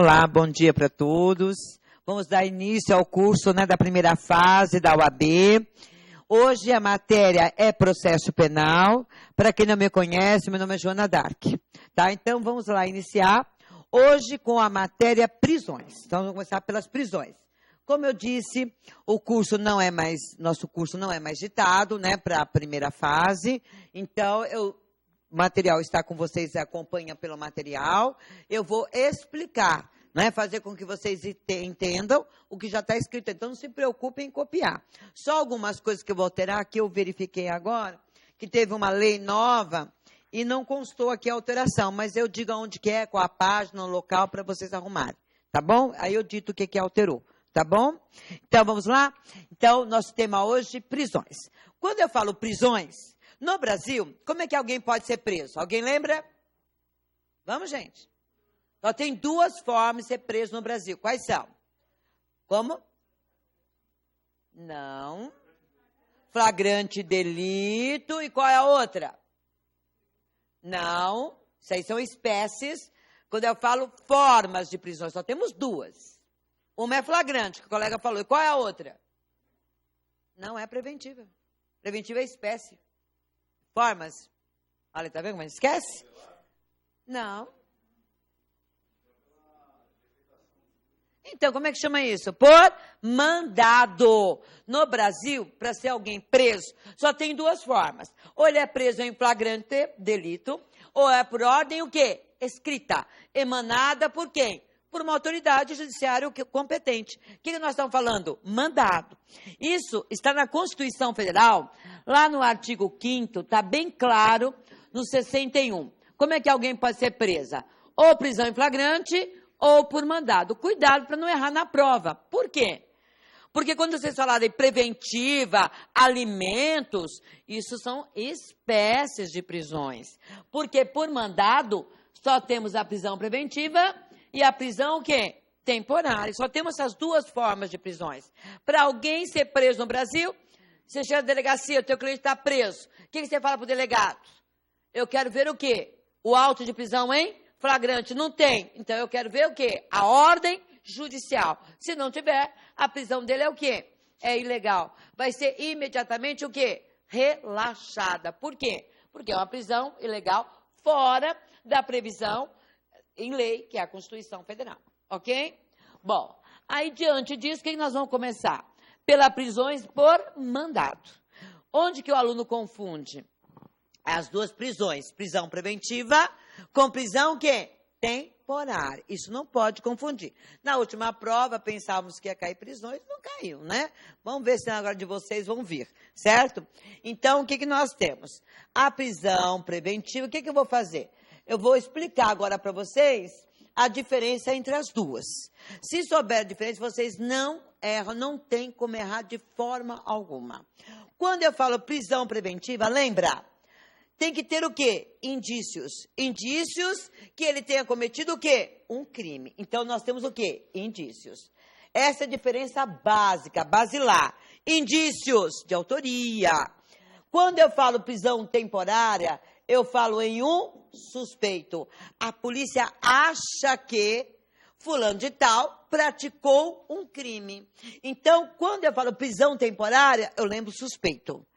Olá, bom dia para todos. Vamos dar início ao curso da primeira fase da UAB. Hoje a matéria é processo penal. Para quem não me conhece, meu nome é Joana Dark. Tá? Então vamos lá iniciar hoje com a matéria prisões. Então vamos começar pelas prisões. Como eu disse, nosso curso não é mais ditado, para a primeira fase. Então o material está com vocês, acompanha pelo material. Eu vou explicar, fazer com que vocês entendam o que já está escrito. Então, não se preocupem em copiar. Só algumas coisas que eu vou alterar, que eu verifiquei agora, que teve uma lei nova e não constou aqui a alteração, mas eu digo onde que é, qual a página, o local, para vocês arrumarem, tá bom? Aí eu dito o que alterou, tá bom? Então, vamos lá? Então, nosso tema hoje, prisões. Quando eu falo prisões, no Brasil, como é que alguém pode ser preso? Alguém lembra? Vamos, gente. Só tem duas formas de ser preso no Brasil. Quais são? Como? Não. Flagrante delito. E qual é a outra? Não. Isso aí são espécies. Quando eu falo formas de prisão, só temos duas. Uma é flagrante, que o colega falou. E qual é a outra? Não é preventiva. Preventiva é espécie. Formas. Olha, tá vendo como esquece? Não. Então, como é que chama isso? Por mandado. No Brasil, para ser alguém preso, só tem duas formas. Ou ele é preso em flagrante delito, ou é por ordem o quê? Escrita. Emanada por quem? Por uma autoridade judiciária competente. O que nós estamos falando? Mandado. Isso está na Constituição Federal, lá no artigo 5º, está bem claro, no 61. Como é que alguém pode ser presa? Ou prisão em flagrante, ou por mandado. Cuidado para não errar na prova. Por quê? Porque quando vocês falarem preventiva, alimentos, isso são espécies de prisões. Porque por mandado, só temos a prisão preventiva e a prisão o quê? Temporária. Só temos essas duas formas de prisões. Para alguém ser preso no Brasil, você chega na delegacia, o teu cliente está preso. O que você fala para o delegado? Eu quero ver o quê? O auto de prisão em flagrante. Não tem. Então, eu quero ver o quê? A ordem judicial. Se não tiver, a prisão dele é o quê? É ilegal. Vai ser imediatamente o quê? Relaxada. Por quê? Porque é uma prisão ilegal fora da previsão em lei, que é a Constituição Federal. Ok? Bom, aí diante disso, o que nós vamos começar? Pelas prisões por mandado. Onde que o aluno confunde? As duas prisões, prisão preventiva com prisão que temporária. Isso não pode confundir. Na última prova, pensávamos que ia cair prisões, não caiu, Vamos ver se agora de vocês vão vir, certo? Então, o que nós temos? A prisão preventiva, o que eu vou fazer? Eu vou explicar agora para vocês a diferença entre as duas. Se souber a diferença, vocês não erram, não tem como errar de forma alguma. Quando eu falo prisão preventiva, lembra? Tem que ter o quê? Indícios. Indícios que ele tenha cometido o quê? Um crime. Então, nós temos o quê? Indícios. Essa é a diferença básica, basilar. Indícios de autoria. Quando eu falo prisão temporária, eu falo em um suspeito. A polícia acha que fulano de tal praticou um crime. Então, quando eu falo prisão temporária, eu lembro suspeito.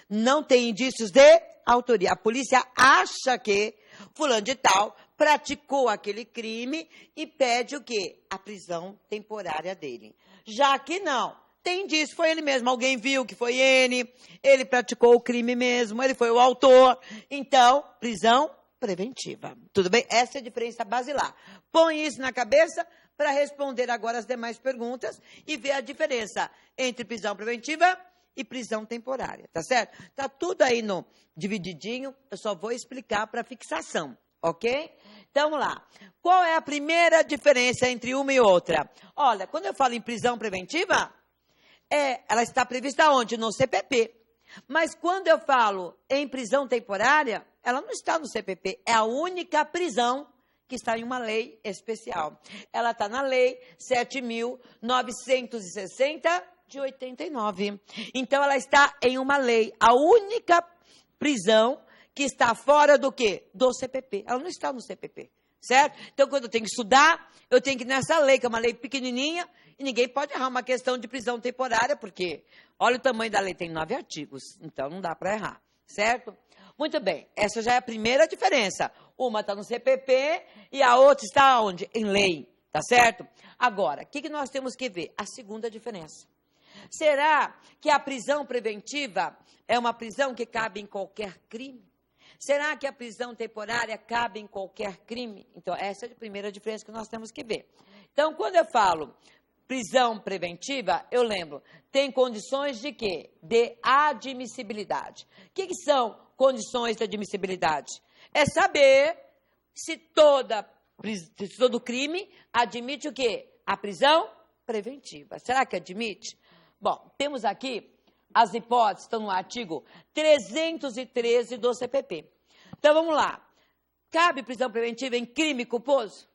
Não tem indícios de autoria. A polícia acha que fulano de tal praticou aquele crime e pede o quê? A prisão temporária dele. Já que não, tem indício, foi ele mesmo. Alguém viu que foi ele praticou o crime mesmo, ele foi o autor. Então, prisão preventiva. Tudo bem? Essa é a diferença basilar. Põe isso na cabeça para responder agora as demais perguntas e ver a diferença entre prisão preventiva e prisão temporária, tá certo? Tá tudo aí no divididinho, eu só vou explicar para fixação, ok? Então, vamos lá. Qual é a primeira diferença entre uma e outra? Olha, quando eu falo em prisão preventiva, ela está prevista onde? No CPP. Mas quando eu falo em prisão temporária, ela não está no CPP, é a única prisão que está em uma lei especial. Ela está na lei 7.960 de 89. Então, ela está em uma lei, a única prisão que está fora do quê? Do CPP. Ela não está no CPP. certo? Então, quando eu tenho que estudar, eu tenho que ir nessa lei, que é uma lei pequenininha, e ninguém pode errar uma questão de prisão temporária, porque olha o tamanho da lei, tem 9 artigos, então não dá para errar, certo? Muito bem, essa já é a primeira diferença. Uma está no CPP e a outra está onde? Em lei, tá certo? Agora, o que nós temos que ver? A segunda diferença. Será que a prisão preventiva é uma prisão que cabe em qualquer crime? Será que a prisão temporária cabe em qualquer crime? Então, essa é a primeira diferença que nós temos que ver. Então, quando eu falo prisão preventiva, eu lembro, tem condições de quê? De admissibilidade. O que são condições de admissibilidade? É saber se todo crime admite o quê? A prisão preventiva. Será que admite? Bom, temos aqui as hipóteses, estão no artigo 313 do CPP. Então, vamos lá. Cabe prisão preventiva em crime culposo?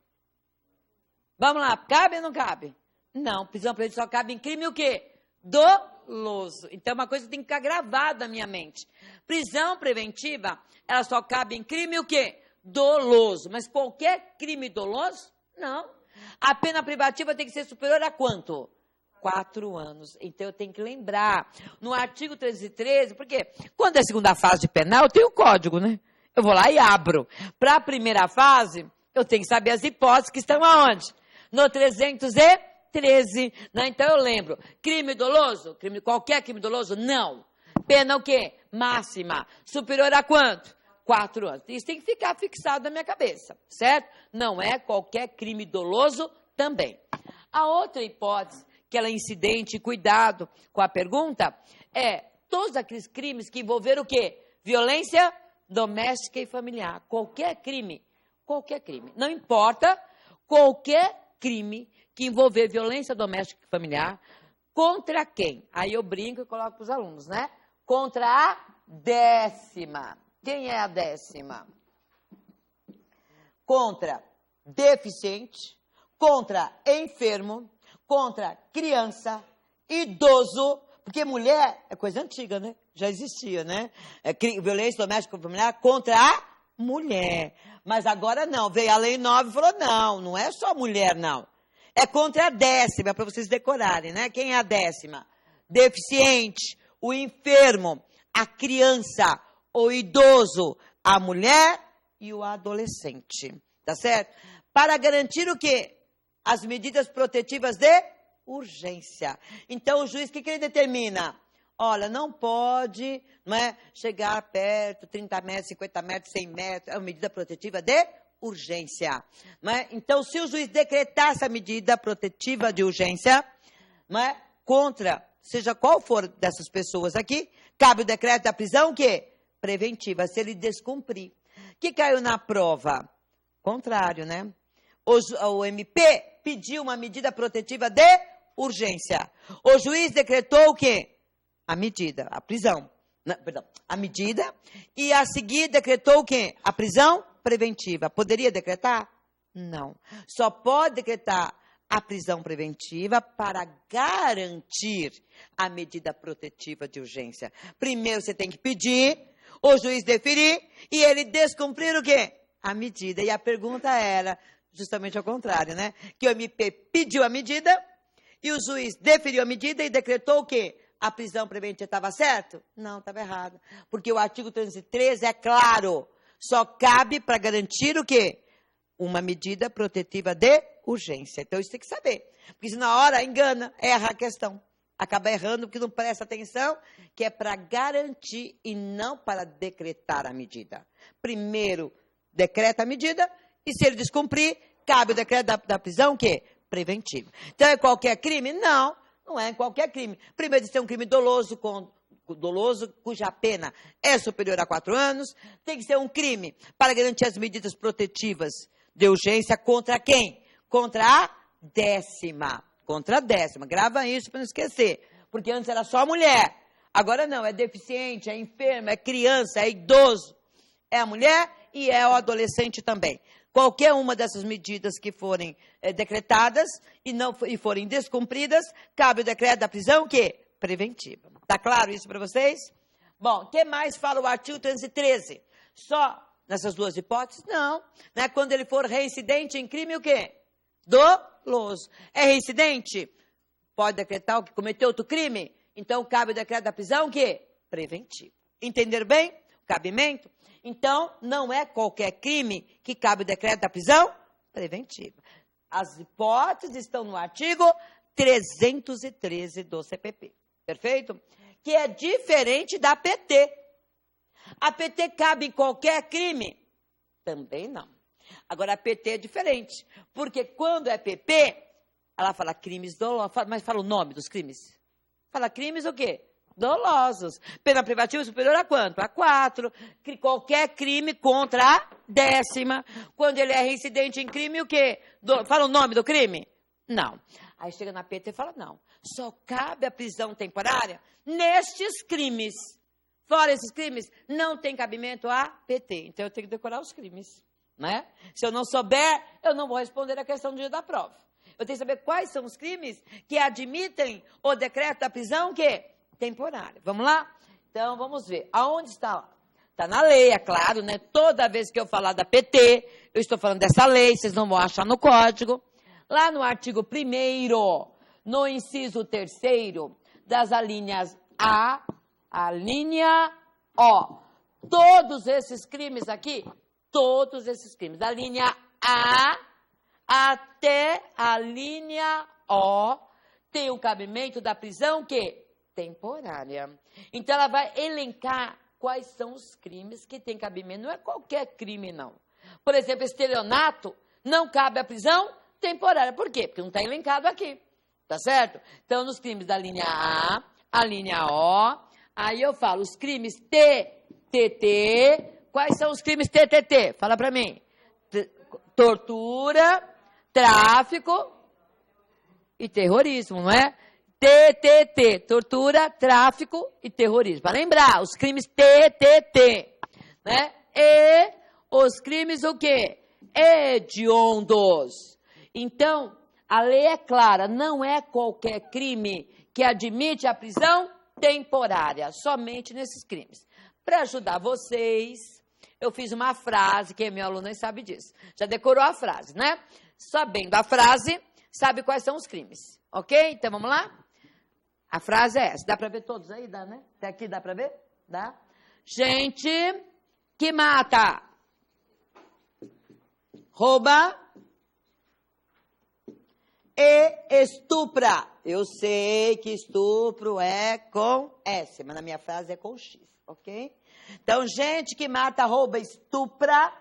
Vamos lá, cabe ou não cabe? Não, prisão preventiva só cabe em crime o quê? Doloso. Então, é uma coisa que tem que ficar gravada na minha mente. Prisão preventiva, ela só cabe em crime o quê? Doloso. Mas qualquer crime doloso? Não. A pena privativa tem que ser superior a quanto? 4 anos. Então, eu tenho que lembrar, no artigo 313, porque quando é a segunda fase de penal, eu tenho o código, né? Eu vou lá e abro. Para a primeira fase, eu tenho que saber as hipóteses que estão aonde? No 313, né? Então, eu lembro. Crime doloso? Qualquer crime doloso? Não. Pena o quê? Máxima. Superior a quanto? 4 anos. Isso tem que ficar fixado na minha cabeça, certo? Não é qualquer crime doloso também. A outra hipótese, que ela é incidente, cuidado com a pergunta, é todos aqueles crimes que envolveram o quê? Violência doméstica e familiar. Qualquer crime. Não importa, qualquer crime que envolver violência doméstica e familiar, contra quem? Aí eu brinco e coloco para os alunos, né? Contra a 10ª. Quem é a 10ª? Contra deficiente, contra enfermo, contra criança, idoso, porque mulher é coisa antiga, né? Já existia, né? Violência doméstica e familiar contra a mulher. Mas agora não, veio a lei 9 e falou, não é só mulher, não. É contra a 10ª, para vocês decorarem, né? Quem é a 10ª? Deficiente, o enfermo, a criança, o idoso, a mulher e o adolescente, tá certo? Para garantir o quê? As medidas protetivas de urgência. Então, o juiz, o que ele determina? Olha, não pode, não é, chegar perto, 30 metros, 50 metros, 100 metros, é uma medida protetiva de urgência. Não é? Então, se o juiz decretar essa medida protetiva de urgência, não é, contra, seja qual for dessas pessoas aqui, cabe o decreto da prisão, o quê? Preventiva, se ele descumprir. O que caiu na prova? Contrário, né? O MP pediu uma medida protetiva de urgência. O juiz decretou o quê? A medida, a prisão. Não, perdão, a medida. E a seguir decretou o quê? A prisão preventiva. Poderia decretar? Não. Só pode decretar a prisão preventiva para garantir a medida protetiva de urgência. Primeiro você tem que pedir, o juiz deferir e ele descumprir o quê? A medida. E a pergunta era justamente ao contrário, né? Que o MP pediu a medida e o juiz deferiu a medida e decretou o quê? A prisão preventiva estava certo? Não, estava errado. Porque o artigo 313 é claro, só cabe para garantir o quê? Uma medida protetiva de urgência. Então, isso tem que saber. Porque se na hora engana, erra a questão. Acaba errando porque não presta atenção, que é para garantir e não para decretar a medida. Primeiro, decreta a medida e se ele descumprir, cabe o decreto da prisão, o quê? Preventiva. Então, é qualquer crime? Não, não é qualquer crime. Primeiro, de ser um crime doloso, cuja pena é superior a 4 anos. Tem que ser um crime para garantir as medidas protetivas de urgência contra quem? Contra a 10ª. Contra a 10ª. Grava isso para não esquecer. Porque antes era só a mulher. Agora não, é deficiente, é enfermo, é criança, é idoso. É a mulher e é o adolescente também. Qualquer uma dessas medidas que forem decretadas e forem descumpridas, cabe o decreto da prisão, que preventiva. Está claro isso para vocês? Bom, o que mais fala o artigo 313? Só nessas duas hipóteses? Não. Né? Quando ele for reincidente em crime, o quê? Doloso. É reincidente? Pode decretar o que cometeu outro crime? Então, cabe o decreto da prisão o quê? Preventivo. Entender bem o cabimento? Então, não é qualquer crime que cabe o decreto da prisão preventiva. As hipóteses estão no artigo 313 do CPP. Perfeito? Que é diferente da PT. A PT cabe em qualquer crime? Também não. Agora, a PT é diferente. Porque quando é PP, ela fala crimes dolosos, mas fala o nome dos crimes. Fala crimes o quê? Dolosos. Pena privativa superior a quanto? A 4. Qualquer crime contra a 10ª. Quando ele é reincidente em crime, o quê? Fala o nome do crime? Não. Aí chega na PT e fala, não. Só cabe a prisão temporária nestes crimes. Fora esses crimes, não tem cabimento a PT. Então, eu tenho que decorar os crimes. Né? Se eu não souber, eu não vou responder a questão do dia da prova. Eu tenho que saber quais são os crimes que admitem o decreto da prisão que temporária. Vamos lá? Então, vamos ver. Aonde está lá? Está na lei, é claro, né? Toda vez que eu falar da PT, eu estou falando dessa lei, vocês não vão achar no código. Lá no artigo 1º, no inciso 3º, das alíneas A, a linha O. Todos esses crimes aqui, todos esses crimes, da linha A até a linha O, tem o cabimento da prisão que temporária. Então, ela vai elencar quais são os crimes que tem cabimento. Não é qualquer crime, não. Por exemplo, estelionato, não cabe a prisão temporária. Por quê? Porque não está elencado aqui. Tá certo? Então, nos crimes da linha A linha O, aí eu falo os crimes TTT. Quais são os crimes TTT? Fala para mim. Tortura, tráfico e terrorismo, não é? TTT, tortura, tráfico e terrorismo. Para lembrar, os crimes TTT, né? E os crimes o quê? Hediondos. Então, a lei é clara, não é qualquer crime que admite a prisão temporária, somente nesses crimes. Para ajudar vocês, eu fiz uma frase, quem é meu aluno sabe disso. Já decorou a frase, né? Sabendo a frase, sabe quais são os crimes, ok? Então, vamos lá? A frase é essa. Dá para ver todos aí? Dá, né? Até aqui dá para ver? Dá. Gente que mata, rouba e estupra. Eu sei que estupro é com S, mas na minha frase é com X, ok? Então, gente que mata, rouba, estupra,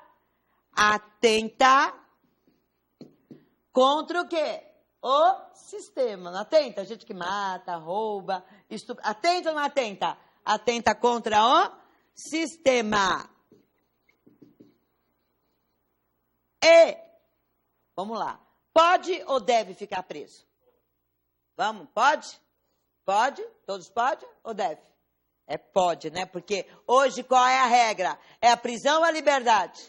atenta contra o quê? O sistema. Não atenta? Gente que mata, rouba, estupra. Atenta ou não atenta? Atenta contra o sistema. E, vamos lá, pode ou deve ficar preso? Vamos, pode? Pode? Todos podem ou deve? É pode, né? Porque hoje qual é a regra? É a prisão ou a liberdade?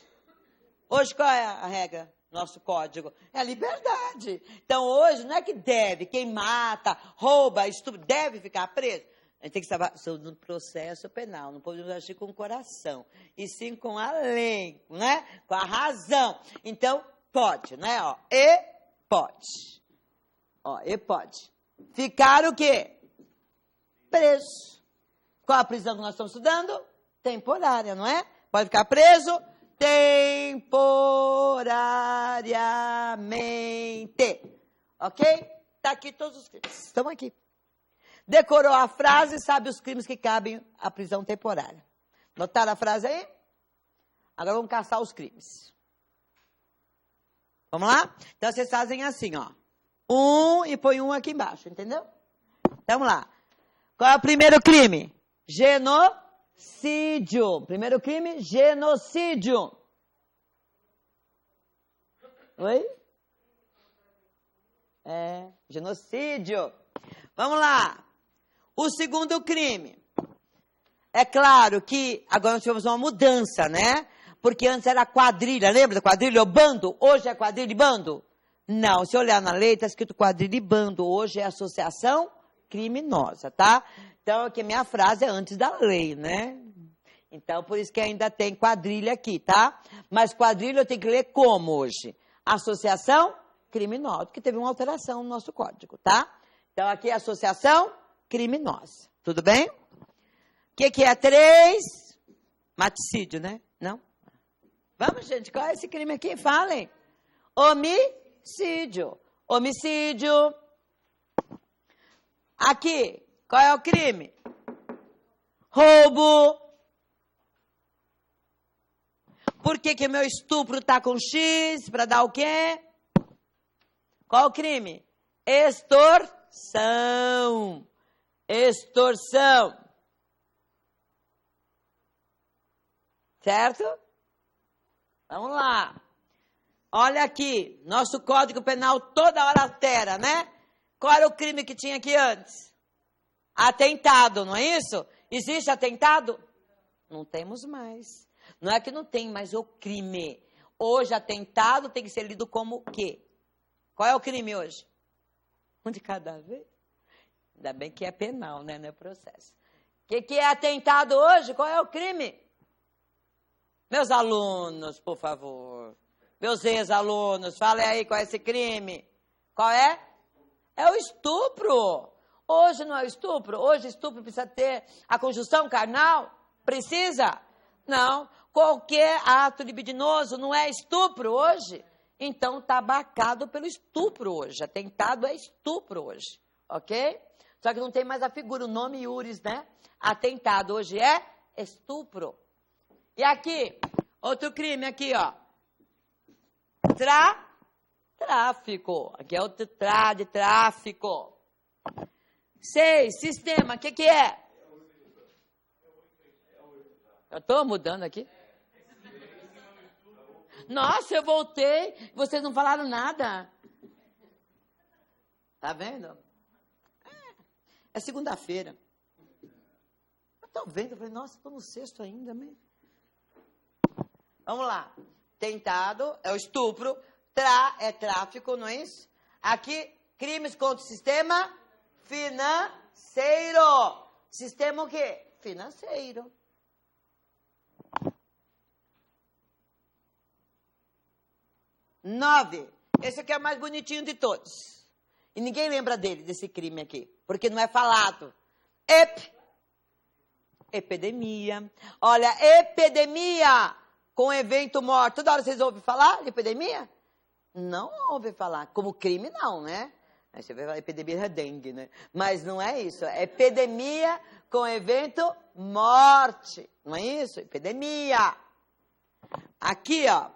Hoje qual é a regra? Nosso código. É a liberdade. Então hoje não é que deve, quem mata, rouba, estupra, deve ficar preso. A gente tem que saber sobre o processo penal, não podemos agir com o coração, e sim com a lei, né? Com a razão. Então, pode, né? Ó, e pode. Ó, e pode. Ficar o quê? Preso. Qual a prisão que nós estamos estudando? Temporária, não é? Pode ficar preso temporariamente. Ok? Está aqui todos os crimes. Estão aqui. Decorou a frase, sabe os crimes que cabem à prisão temporária. Notaram a frase aí? Agora vamos caçar os crimes. Vamos lá? Então vocês fazem assim, ó. E põe um aqui embaixo, entendeu? Então, vamos lá. Qual é o primeiro crime? Genocídio. Primeiro crime, genocídio. Oi? Genocídio. Vamos lá. O segundo crime. É claro que agora nós tivemos uma mudança, né? Porque antes era quadrilha, lembra da quadrilha ou bando? Hoje é quadrilha e bando? Não, se olhar na lei, está escrito quadrilha e bando. Hoje é associação criminosa, tá? Então, aqui minha frase é antes da lei, né? Então, por isso que ainda tem quadrilha aqui, tá? Mas quadrilha eu tenho que ler como hoje? Associação criminosa, porque teve uma alteração no nosso código, tá? Então, aqui é associação criminosa. Tudo bem? O que é 3? Maticídio, né? Não? Vamos, gente, qual é esse crime aqui? Falem. Homicídio. Homicídio. Aqui, qual é o crime? Roubo. Por que meu estupro tá com X? Para dar o quê? Qual o crime? Extorsão. Extorsão. Certo? Vamos lá. Olha aqui, nosso Código Penal toda hora altera, né? Qual era o crime que tinha aqui antes? Atentado, não é isso? Existe atentado? Não temos mais. Não é que não tem, mas o crime. Hoje, atentado tem que ser lido como o quê? Qual é o crime hoje? Um de cada vez? Ainda bem que é penal, né? Não é processo. O que é atentado hoje? Qual é o crime? Meus alunos, por favor. Meus ex-alunos, falem aí qual é esse crime. Qual é? É o estupro. Hoje não é o estupro? Hoje estupro precisa ter a conjunção carnal? Precisa? Não. Qualquer ato libidinoso não é estupro hoje? Então está abacado pelo estupro hoje. Atentado é estupro hoje. Ok? Só que não tem mais a figura, o nome iuris, né? Atentado hoje é estupro. E aqui, outro crime aqui, ó. Tráfico. Aqui é outro de tráfico. 6, sistema. O que é? Eu estou mudando aqui. Nossa, eu voltei. Vocês não falaram nada. Tá vendo? É segunda-feira. Estão vendo? Eu falei, nossa, estou no sexto ainda. Mas... Vamos lá. Tentado é o estupro. É tráfico, não é isso? Aqui, crimes contra o sistema financeiro. Sistema o quê? Financeiro. Nove. Esse aqui é o mais bonitinho de todos. E ninguém lembra dele, desse crime aqui. Porque não é falado. Epidemia. Olha, epidemia com evento morto. Toda hora vocês ouvem falar de epidemia? Não ouvem falar. Como crime, não, né? Aí você vai falar epidemia é dengue, né? Mas não é isso. É epidemia com evento morte. Não é isso? Epidemia. Aqui, ó.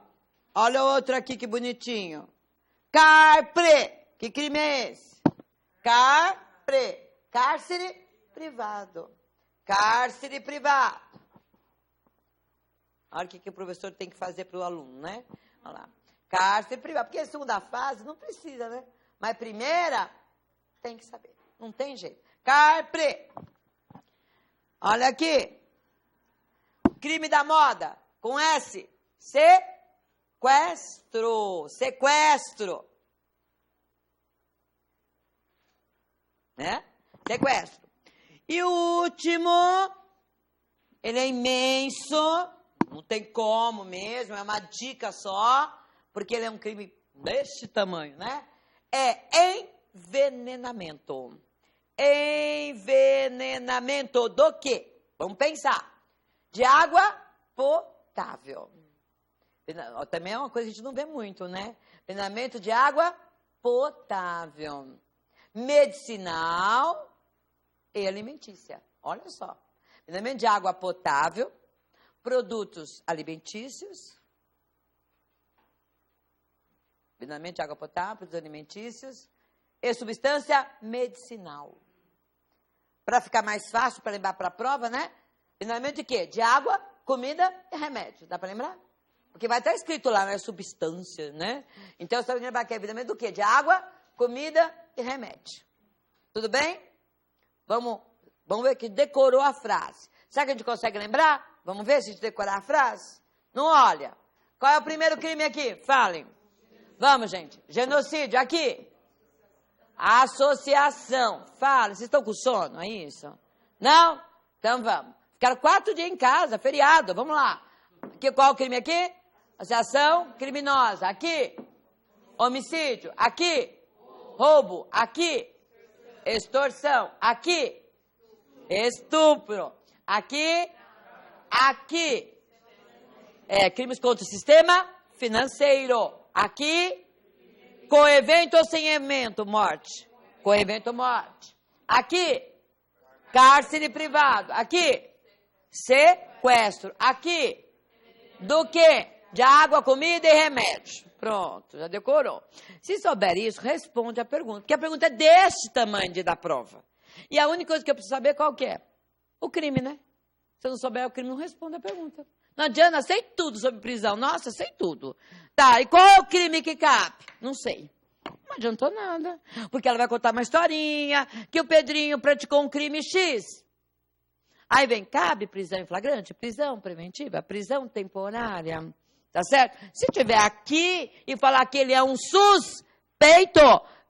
Olha o outro aqui, que bonitinho. Carpre. Que crime é esse? Carpre. Cárcere privado. Cárcere privado. Olha o que o professor tem que fazer para o aluno, né? Olha lá. Cárcere privado. Porque a segunda fase não precisa, né? Mas primeira, tem que saber. Não tem jeito. Carpre. Olha aqui. Crime da moda. Com S. Sequestro. Sequestro. Né? Sequestro. E o último, ele é imenso. Não tem como mesmo. É uma dica só. Porque ele é um crime deste tamanho, né? É envenenamento. Envenenamento do quê? Vamos pensar. De água potável. Também é uma coisa que a gente não vê muito, né? Envenenamento de água potável. Medicinal e alimentícia. Olha só. Envenenamento de água potável, produtos alimentícios. Envenenamento de água potável, produtos alimentícios e substância medicinal. Para ficar mais fácil para lembrar para a prova, né? Envenenamento de quê? De água, comida e remédio. Dá para lembrar? Porque vai estar escrito lá, né? Substância, né? Então, você vai lembrar que é envenenamento do quê? De água, comida e remédio. Tudo bem? Vamos ver que decorou a frase. Será que a gente consegue lembrar? Vamos ver se a gente decorar a frase? Não olha. Qual é o primeiro crime aqui? Falem. Vamos, gente. Genocídio, aqui. Associação. Fala, vocês estão com sono, é isso? Não? Então vamos. Ficaram 4 dias em casa, feriado. Vamos lá. Aqui, qual o crime aqui? Associação criminosa. Aqui, homicídio. Aqui, roubo. Aqui, extorsão. Aqui, estupro. Aqui, crimes contra o sistema financeiro. Aqui, com evento ou sem evento, morte. Com evento, morte. Aqui, cárcere privado. Aqui, sequestro. Aqui, do quê? De água, comida e remédio. Pronto, já decorou. Se souber isso, responde a pergunta. Porque a pergunta é deste tamanho da prova. E a única coisa que eu preciso saber qual que é? O crime, né? Se eu não souber o crime, não responde a pergunta. Não adianta, sei tudo sobre prisão. Nossa, sei tudo. Tá, e qual é o crime que cabe? Não sei. Não adiantou nada. Porque ela vai contar uma historinha que o Pedrinho praticou um crime X. Aí vem, cabe prisão em flagrante, prisão preventiva, prisão temporária. Tá certo? Se tiver aqui e falar que ele é um suspeito,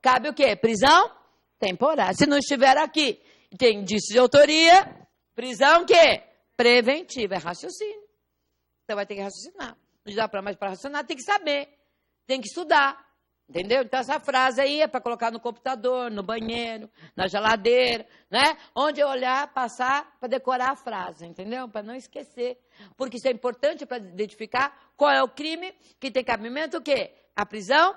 cabe o quê? Prisão temporária. Se não estiver aqui e tem indício de autoria, prisão o quê? Preventiva. É raciocínio. Então vai ter que raciocinar. Não dá mais para raciocinar, tem que saber. Tem que estudar. Entendeu? Então essa frase aí é para colocar no computador, no banheiro, na geladeira, né? Onde eu olhar, passar, para decorar a frase, entendeu? Para não esquecer. Porque isso é importante para identificar qual é o crime que tem cabimento, o quê? A prisão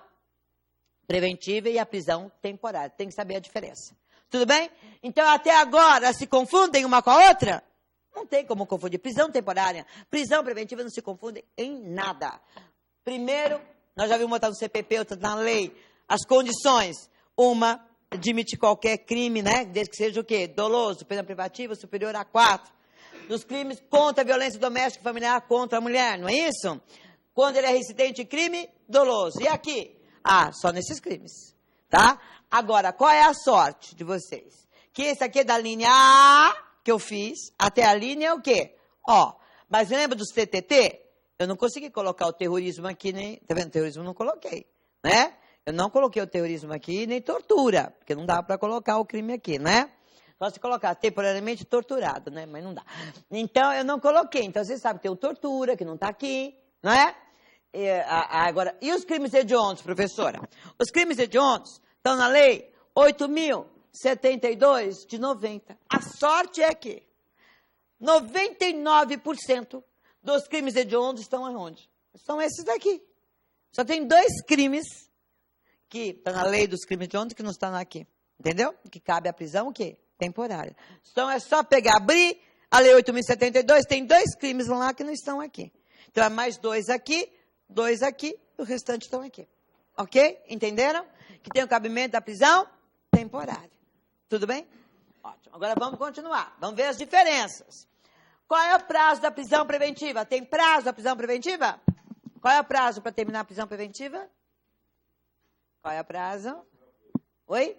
preventiva e a prisão temporária. Tem que saber a diferença. Tudo bem? Então até agora se confundem uma com a outra? Não tem como confundir. Prisão temporária, prisão preventiva não se confundem em nada. Primeiro, nós já vimos botar no CPP, outra na lei, as condições. Uma, admite qualquer crime, né? Desde que seja o quê? Doloso, pena privativa superior a 4. Dos crimes contra a violência doméstica e familiar contra a mulher, não é isso? Quando ele é residente em crime, doloso. E aqui? Ah, só nesses crimes, tá? Agora, qual é a sorte de vocês? Que esse aqui é da linha A, que eu fiz, até a linha o quê? Ó, mas lembra dos TTT? Eu não consegui colocar o terrorismo aqui, nem... Tá vendo? Terrorismo eu não coloquei, né? Eu não coloquei o terrorismo aqui, nem tortura, porque não dá para colocar o crime aqui, né? Só se colocar temporariamente torturado, né? Mas não dá. Então, eu não coloquei. Então, vocês sabem que tem o tortura, que não está aqui, não é? Agora, e os crimes hediondos, professora? Os crimes hediondos estão na lei 8.072 de 90. A sorte é que 99% dos crimes hediondos estão aonde? São esses daqui. Só tem 2 crimes que estão na lei dos crimes hediondos que não estão aqui. Entendeu? Que cabe a prisão o quê? Temporária. Então é só pegar, abrir a lei 8.072, tem 2 crimes lá que não estão aqui. Então é mais 2 aqui, 2 aqui, e o restante estão aqui. Ok? Entenderam? Que tem o cabimento da prisão temporária. Tudo bem? Ótimo. Agora vamos continuar. Vamos ver as diferenças. Qual é o prazo da prisão preventiva? Tem prazo da prisão preventiva? Qual é o prazo para terminar a prisão preventiva? Qual é o prazo? Oi?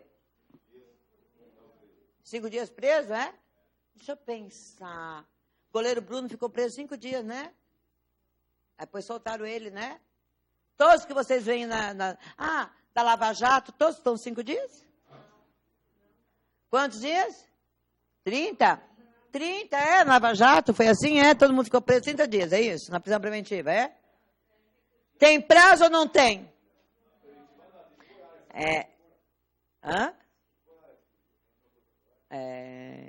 5 dias preso, é? Deixa eu pensar. O goleiro Bruno ficou preso 5 dias, né? Aí depois soltaram ele, né? Todos que vocês veem da Lava Jato, todos estão 5 dias? Quantos dias? 30? 30, na Lava Jato, foi assim, todo mundo ficou preso 30 dias, é isso? Na prisão preventiva, é? Tem prazo ou não tem? Hã?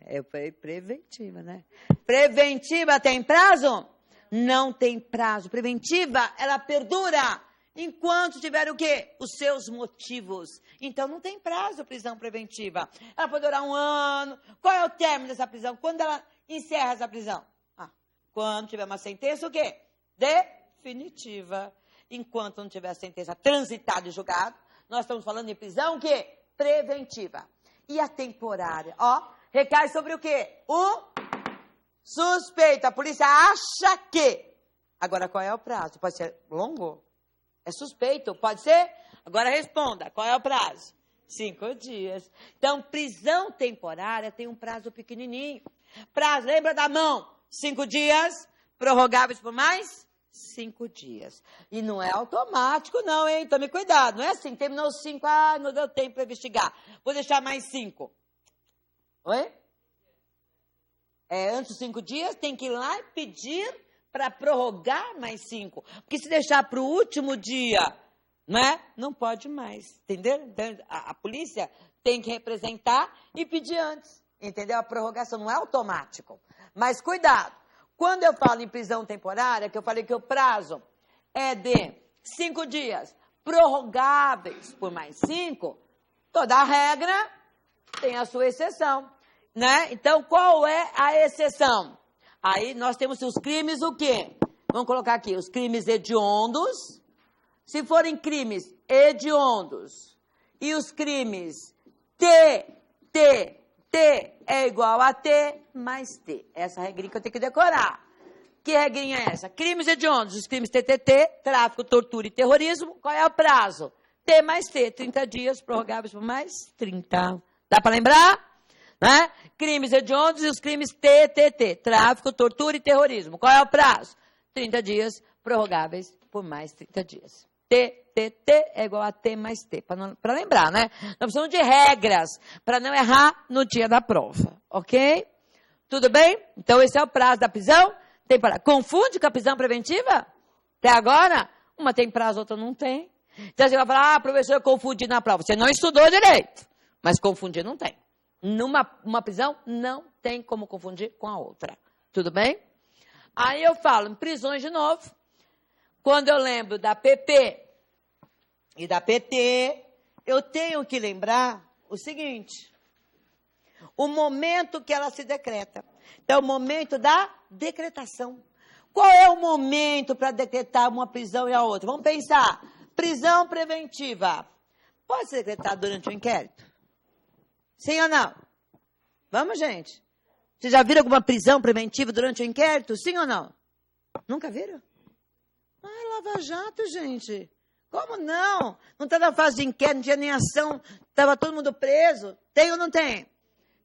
Eu falei preventiva, né? Preventiva tem prazo? Não tem prazo. Preventiva, ela perdura enquanto tiver o quê? Os seus motivos. Então, não tem prazo a prisão preventiva. Ela pode durar 1 ano. Qual é o término dessa prisão? Quando ela encerra essa prisão? Quando tiver uma sentença, o quê? Definitiva. Enquanto não tiver a sentença transitada e julgada, nós estamos falando de prisão o quê? Preventiva. E a temporária? Recai sobre o quê? O suspeito. A polícia acha que. Agora, qual é o prazo? Pode ser longo? É suspeito, pode ser? Agora responda, qual é o prazo? 5 dias. Então, prisão temporária tem um prazo pequenininho. Prazo, lembra da mão? 5 dias, prorrogáveis por mais 5 dias. E não é automático não, hein? Tome cuidado, não é assim, terminou os 5, não deu tempo para investigar. Vou deixar mais 5. Oi? Antes dos 5 dias, tem que ir lá e pedir para prorrogar mais 5. Porque se deixar para o último dia, né, não pode mais, entendeu? Então, a polícia tem que representar e pedir antes, entendeu? A prorrogação não é automático. Mas cuidado, quando eu falo em prisão temporária, que eu falei que o prazo é de 5 dias, prorrogáveis por mais 5, toda a regra tem a sua exceção, né? Então, qual é a exceção? Aí nós temos os crimes o quê? Vamos colocar aqui, os crimes hediondos. Se forem crimes hediondos e os crimes T é igual a T mais T. Essa regrinha que eu tenho que decorar. Que regrinha é essa? Crimes hediondos, os crimes TTT, tráfico, tortura e terrorismo. Qual é o prazo? T mais T, 30 dias, prorrogáveis por mais 30. Dá para lembrar? Né? Crimes hediondos e os crimes TTT, tráfico, tortura e terrorismo. Qual é o prazo? 30 dias, prorrogáveis por mais 30 dias. TTT é igual a T mais T, para lembrar, né? Nós precisamos de regras para não errar no dia da prova, ok? Tudo bem? Então, esse é o prazo da prisão temporária. Confunde com a prisão preventiva? Até agora, uma tem prazo, outra não tem. Então, você vai falar, professor, eu confundi na prova. Você não estudou direito, mas confundir não tem. Uma prisão não tem como confundir com a outra. Tudo bem? Aí eu falo em prisões de novo. Quando eu lembro da PP e da PT, eu tenho que lembrar o seguinte. O momento que ela se decreta. Então, o momento da decretação. Qual é o momento para decretar uma prisão e a outra? Vamos pensar. Prisão preventiva. Pode ser decretada durante o inquérito? Sim ou não? Vamos, gente. Vocês já viram alguma prisão preventiva durante o inquérito? Sim ou não? Nunca viram? Lava Jato, gente. Como não? Não está na fase de inquérito, não tinha nem ação, estava todo mundo preso. Tem ou não tem?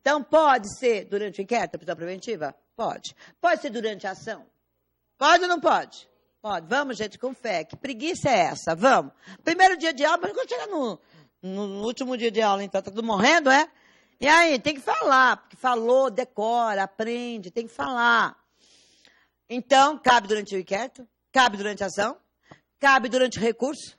Então, pode ser durante o inquérito, a prisão preventiva? Pode. Pode ser durante a ação? Pode ou não pode? Pode. Vamos, gente, com fé. Que preguiça é essa? Vamos. Primeiro dia de aula, mas quando chegar no último dia de aula, então, tá tudo morrendo, é? E aí, tem que falar, porque falou, decora, aprende, tem que falar. Então, cabe durante o inquérito? Cabe durante a ação? Cabe durante o recurso?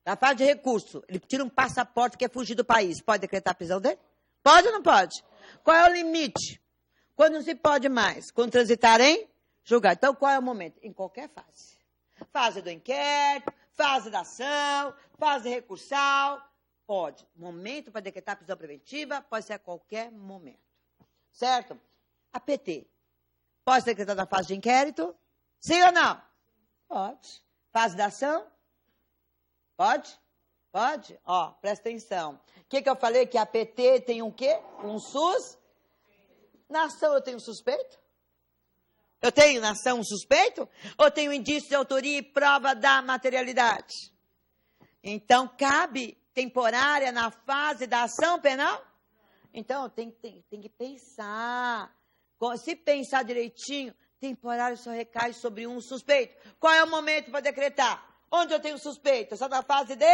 Na fase de recurso, ele tira um passaporte que quer fugir do país. Pode decretar a prisão dele? Pode ou não pode? Qual é o limite? Quando não se pode mais? Quando transitar em julgar. Então, qual é o momento? Em qualquer fase. Fase do inquérito, fase da ação, fase recursal. Pode. Momento para decretar a prisão preventiva pode ser a qualquer momento. Certo? A PT. Pode ser decretada na fase de inquérito? Sim ou não? Pode. Fase da ação? Pode? Pode? Ó, presta atenção. O que eu falei? Que a PT tem um quê? Um SUS? Na ação eu tenho um suspeito? Eu tenho na ação um suspeito? Ou tenho indício de autoria e prova da materialidade? Então, cabe temporária na fase da ação penal? Então, tem que pensar. Se pensar direitinho, temporário só recai sobre um suspeito. Qual é o momento para decretar? Onde eu tenho suspeito? Só na fase de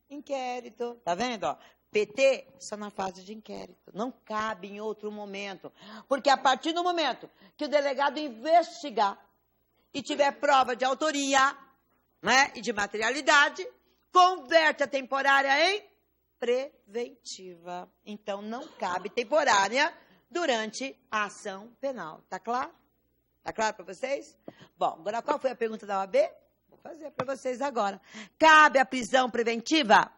inquérito. Tá vendo? Ó? PT, só na fase de inquérito. Não cabe em outro momento. Porque a partir do momento que o delegado investigar e tiver prova de autoria, né, e de materialidade, converte a temporária em preventiva. Então, não cabe temporária durante a ação penal. Tá claro? Tá claro para vocês? Bom, agora qual foi a pergunta da OAB? Vou fazer para vocês agora. Cabe a prisão preventiva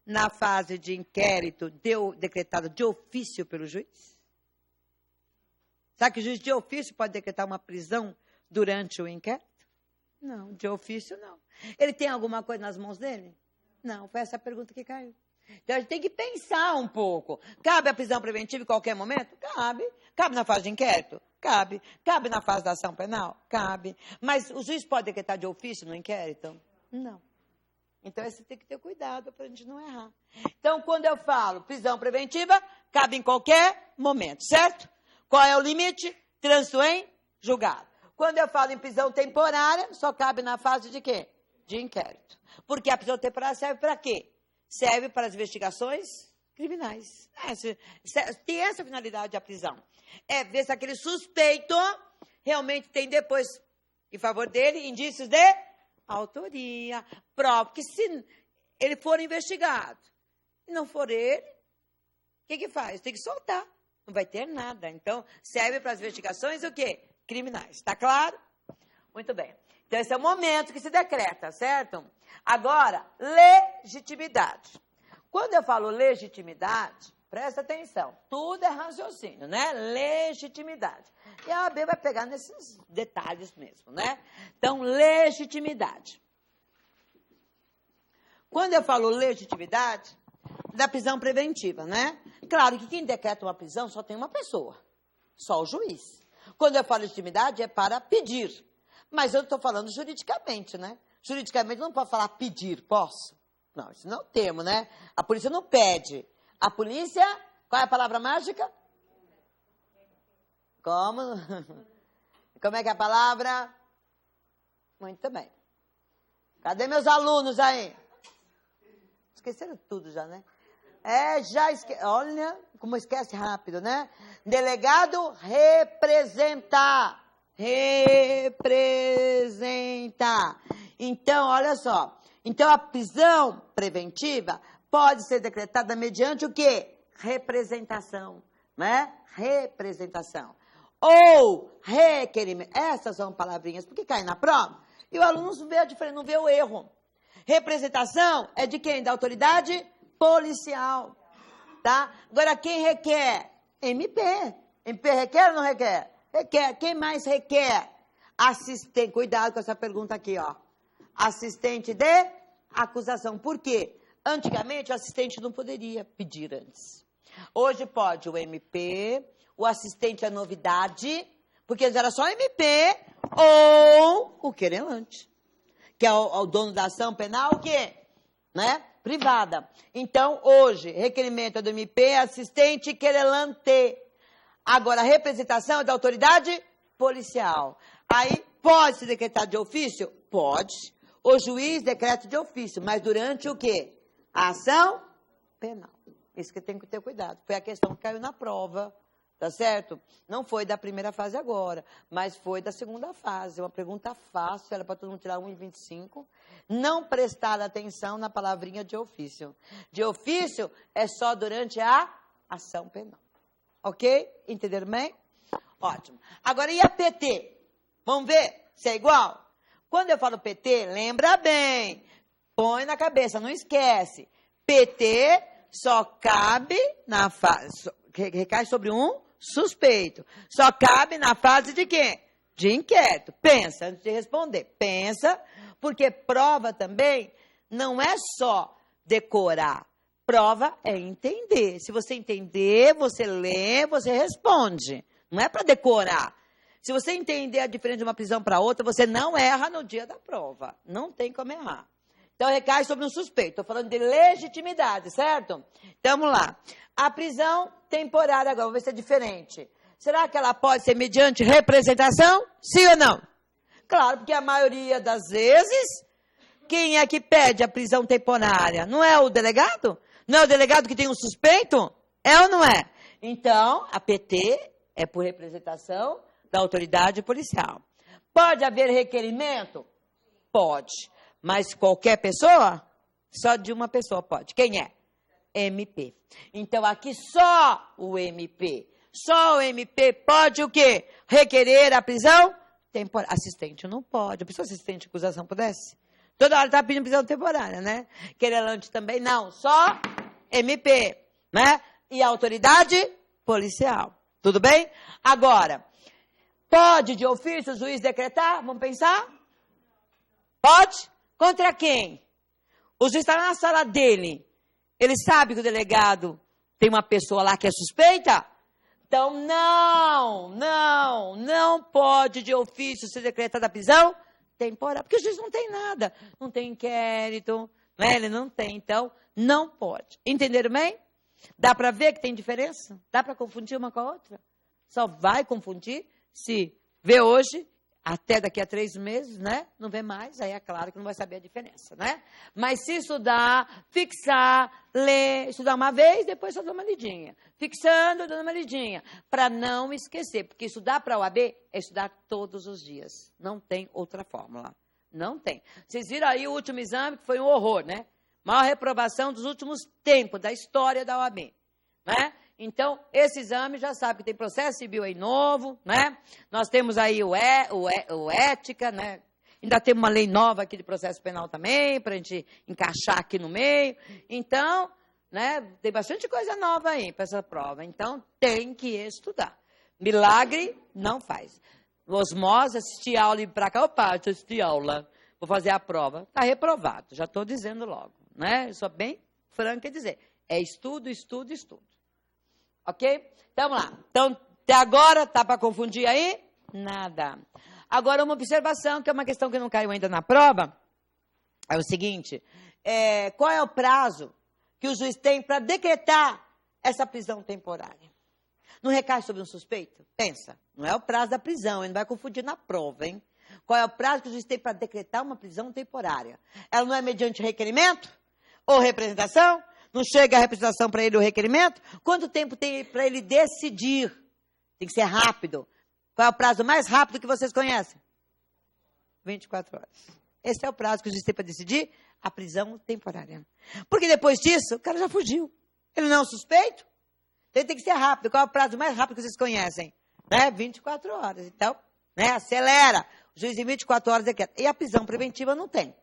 na fase de inquérito decretado de ofício pelo juiz? Sabe que o juiz de ofício pode decretar uma prisão durante o inquérito? Não, de ofício não. Ele tem alguma coisa nas mãos dele? Não, foi essa a pergunta que caiu. Então, a gente tem que pensar um pouco. Cabe a prisão preventiva em qualquer momento? Cabe. Cabe na fase de inquérito? Cabe. Cabe na fase da ação penal? Cabe. Mas o juiz pode decretar de ofício no inquérito? Não. Então, você tem que ter cuidado para a gente não errar. Então, quando eu falo prisão preventiva, cabe em qualquer momento, certo? Qual é o limite? Trânsito em julgado. Quando eu falo em prisão temporária, só cabe na fase de quê? De inquérito. Porque a prisão temporária serve para quê? Serve para as investigações criminais. Tem essa finalidade a prisão. É ver se aquele suspeito realmente tem depois, em favor dele, indícios de autoria. Prova que se ele for investigado e não for ele, o que faz? Tem que soltar. Não vai ter nada. Então, serve para as investigações o quê? Criminais. Está claro? Muito bem. Então, esse é o momento que se decreta, certo? Agora, legitimidade. Quando eu falo legitimidade, presta atenção. Tudo é raciocínio, né? Legitimidade. E a OAB vai pegar nesses detalhes mesmo, né? Então, legitimidade. Quando eu falo legitimidade, da prisão preventiva, né? Claro que quem decreta uma prisão só tem uma pessoa, só o juiz. Quando eu falo legitimidade, é para pedir. Mas eu estou falando juridicamente, né? Juridicamente não pode falar pedir, posso? Não, isso não é o termo, né? A polícia não pede. A polícia, qual é a palavra mágica? Como? Como é que é a palavra? Muito bem. Cadê meus alunos aí? Esqueceram tudo já, né? Olha como esquece rápido, né? Delegado representa. Representa. Então, olha só. Então, a prisão preventiva pode ser decretada mediante o quê? Representação, né? Representação. Ou requerimento. Essas são palavrinhas, porque caem na prova. E o aluno não vê a diferença, não vê o erro. Representação é de quem? Da autoridade policial, tá? Agora, quem requer? MP. MP requer ou não requer? Requer. Quem mais requer? Assistente. Cuidado com essa pergunta aqui, ó. Assistente de acusação. Por quê? Antigamente, o assistente não poderia pedir antes. Hoje pode o MP, o assistente é novidade, porque antes era só MP ou o querelante, que é o dono da ação penal, o quê? Né? Privada. Então, hoje, requerimento é do MP, assistente querelante. Agora, a representação é da autoridade policial. Aí, pode se decretar de ofício? Pode. O juiz decreta de ofício, mas durante o quê? A ação penal. Isso que tem que ter cuidado. Foi a questão que caiu na prova, tá certo? Não foi da primeira fase agora, mas foi da segunda fase. Uma pergunta fácil, era para todo mundo tirar 1,25. Não prestar atenção na palavrinha de ofício. De ofício é só durante a ação penal. Ok? Entenderam bem? Ótimo. Agora, e a PT? Vamos ver se é igual? Quando eu falo PT, lembra bem. Põe na cabeça, não esquece. PT só cabe na fase... Recai sobre um suspeito. Só cabe na fase de quê? De inquérito. Pensa antes de responder. Pensa, porque prova também não é só decorar. Prova é entender. Se você entender, você lê, você responde. Não é para decorar. Se você entender a diferença de uma prisão para outra, você não erra no dia da prova. Não tem como errar. Então, recai sobre um suspeito. Estou falando de legitimidade, certo? Então, vamos lá. A prisão temporária agora vai ser diferente. Será que ela pode ser mediante representação? Sim ou não? Claro, porque a maioria das vezes, quem é que pede a prisão temporária? Não é o delegado? Não é o delegado que tem um suspeito? É ou não é? Então, a PT é por representação da autoridade policial. Pode haver requerimento? Pode. Mas qualquer pessoa? Só de uma pessoa pode. Quem é? MP. Então, aqui só o MP. Só o MP pode o quê? Requerer a prisão temporária. Assistente não pode. A pessoa assistente de acusação pudesse? Toda hora está pedindo prisão temporária, né? Querelante também não. Só MP, né? E a autoridade policial. Tudo bem? Agora, pode de ofício o juiz decretar? Vamos pensar? Pode? Contra quem? O juiz está na sala dele. Ele sabe que o delegado tem uma pessoa lá que é suspeita? Então, não pode de ofício ser decretada a prisão temporária. Porque o juiz não tem nada. Não tem inquérito, né? Ele não tem. Então, não pode. Entenderam bem? Dá para ver que tem diferença? Dá para confundir uma com a outra? Só vai confundir se vê hoje, até daqui a 3 meses, né? Não vê mais, aí é claro que não vai saber a diferença, né? Mas se estudar, fixar, ler, estudar uma vez, depois só dá uma lidinha. Fixando, dando uma lidinha, para não esquecer. Porque estudar para a OAB é estudar todos os dias. Não tem outra fórmula. Não tem. Vocês viram aí o último exame, que foi um horror, né? Maior reprovação dos últimos tempos, da história da OAB, né? Então, esse exame já sabe que tem processo civil aí novo, né? Nós temos aí o ética, né? Ainda temos uma lei nova aqui de processo penal também, para a gente encaixar aqui no meio. Então, né? Tem bastante coisa nova aí para essa prova. Então, tem que estudar. Milagre não faz. Osmose, assistir aula e ir para cá, opa, assistir aula, vou fazer a prova. Está reprovado, já estou dizendo logo, né? Eu sou bem franca em dizer. É estudo, estudo, estudo. Ok? Então, vamos lá. Então, até agora, tá para confundir aí? Nada. Agora, uma observação, que é uma questão que não caiu ainda na prova, é o seguinte, qual é o prazo que o juiz tem para decretar essa prisão temporária? Não recai sobre um suspeito? Pensa, não é o prazo da prisão, ele não vai confundir na prova, hein? Qual é o prazo que o juiz tem para decretar uma prisão temporária? Ela não é mediante requerimento ou representação? Não chega a representação para ele o requerimento? Quanto tempo tem para ele decidir? Tem que ser rápido. Qual é o prazo mais rápido que vocês conhecem? 24 horas. Esse é o prazo que o juiz tem para decidir a prisão temporária. Porque depois disso, o cara já fugiu. Ele não é um suspeito? Ele tem que ser rápido. Qual é o prazo mais rápido que vocês conhecem? 24 horas. Então, acelera. O juiz em 24 horas decreta. E a prisão preventiva não tem.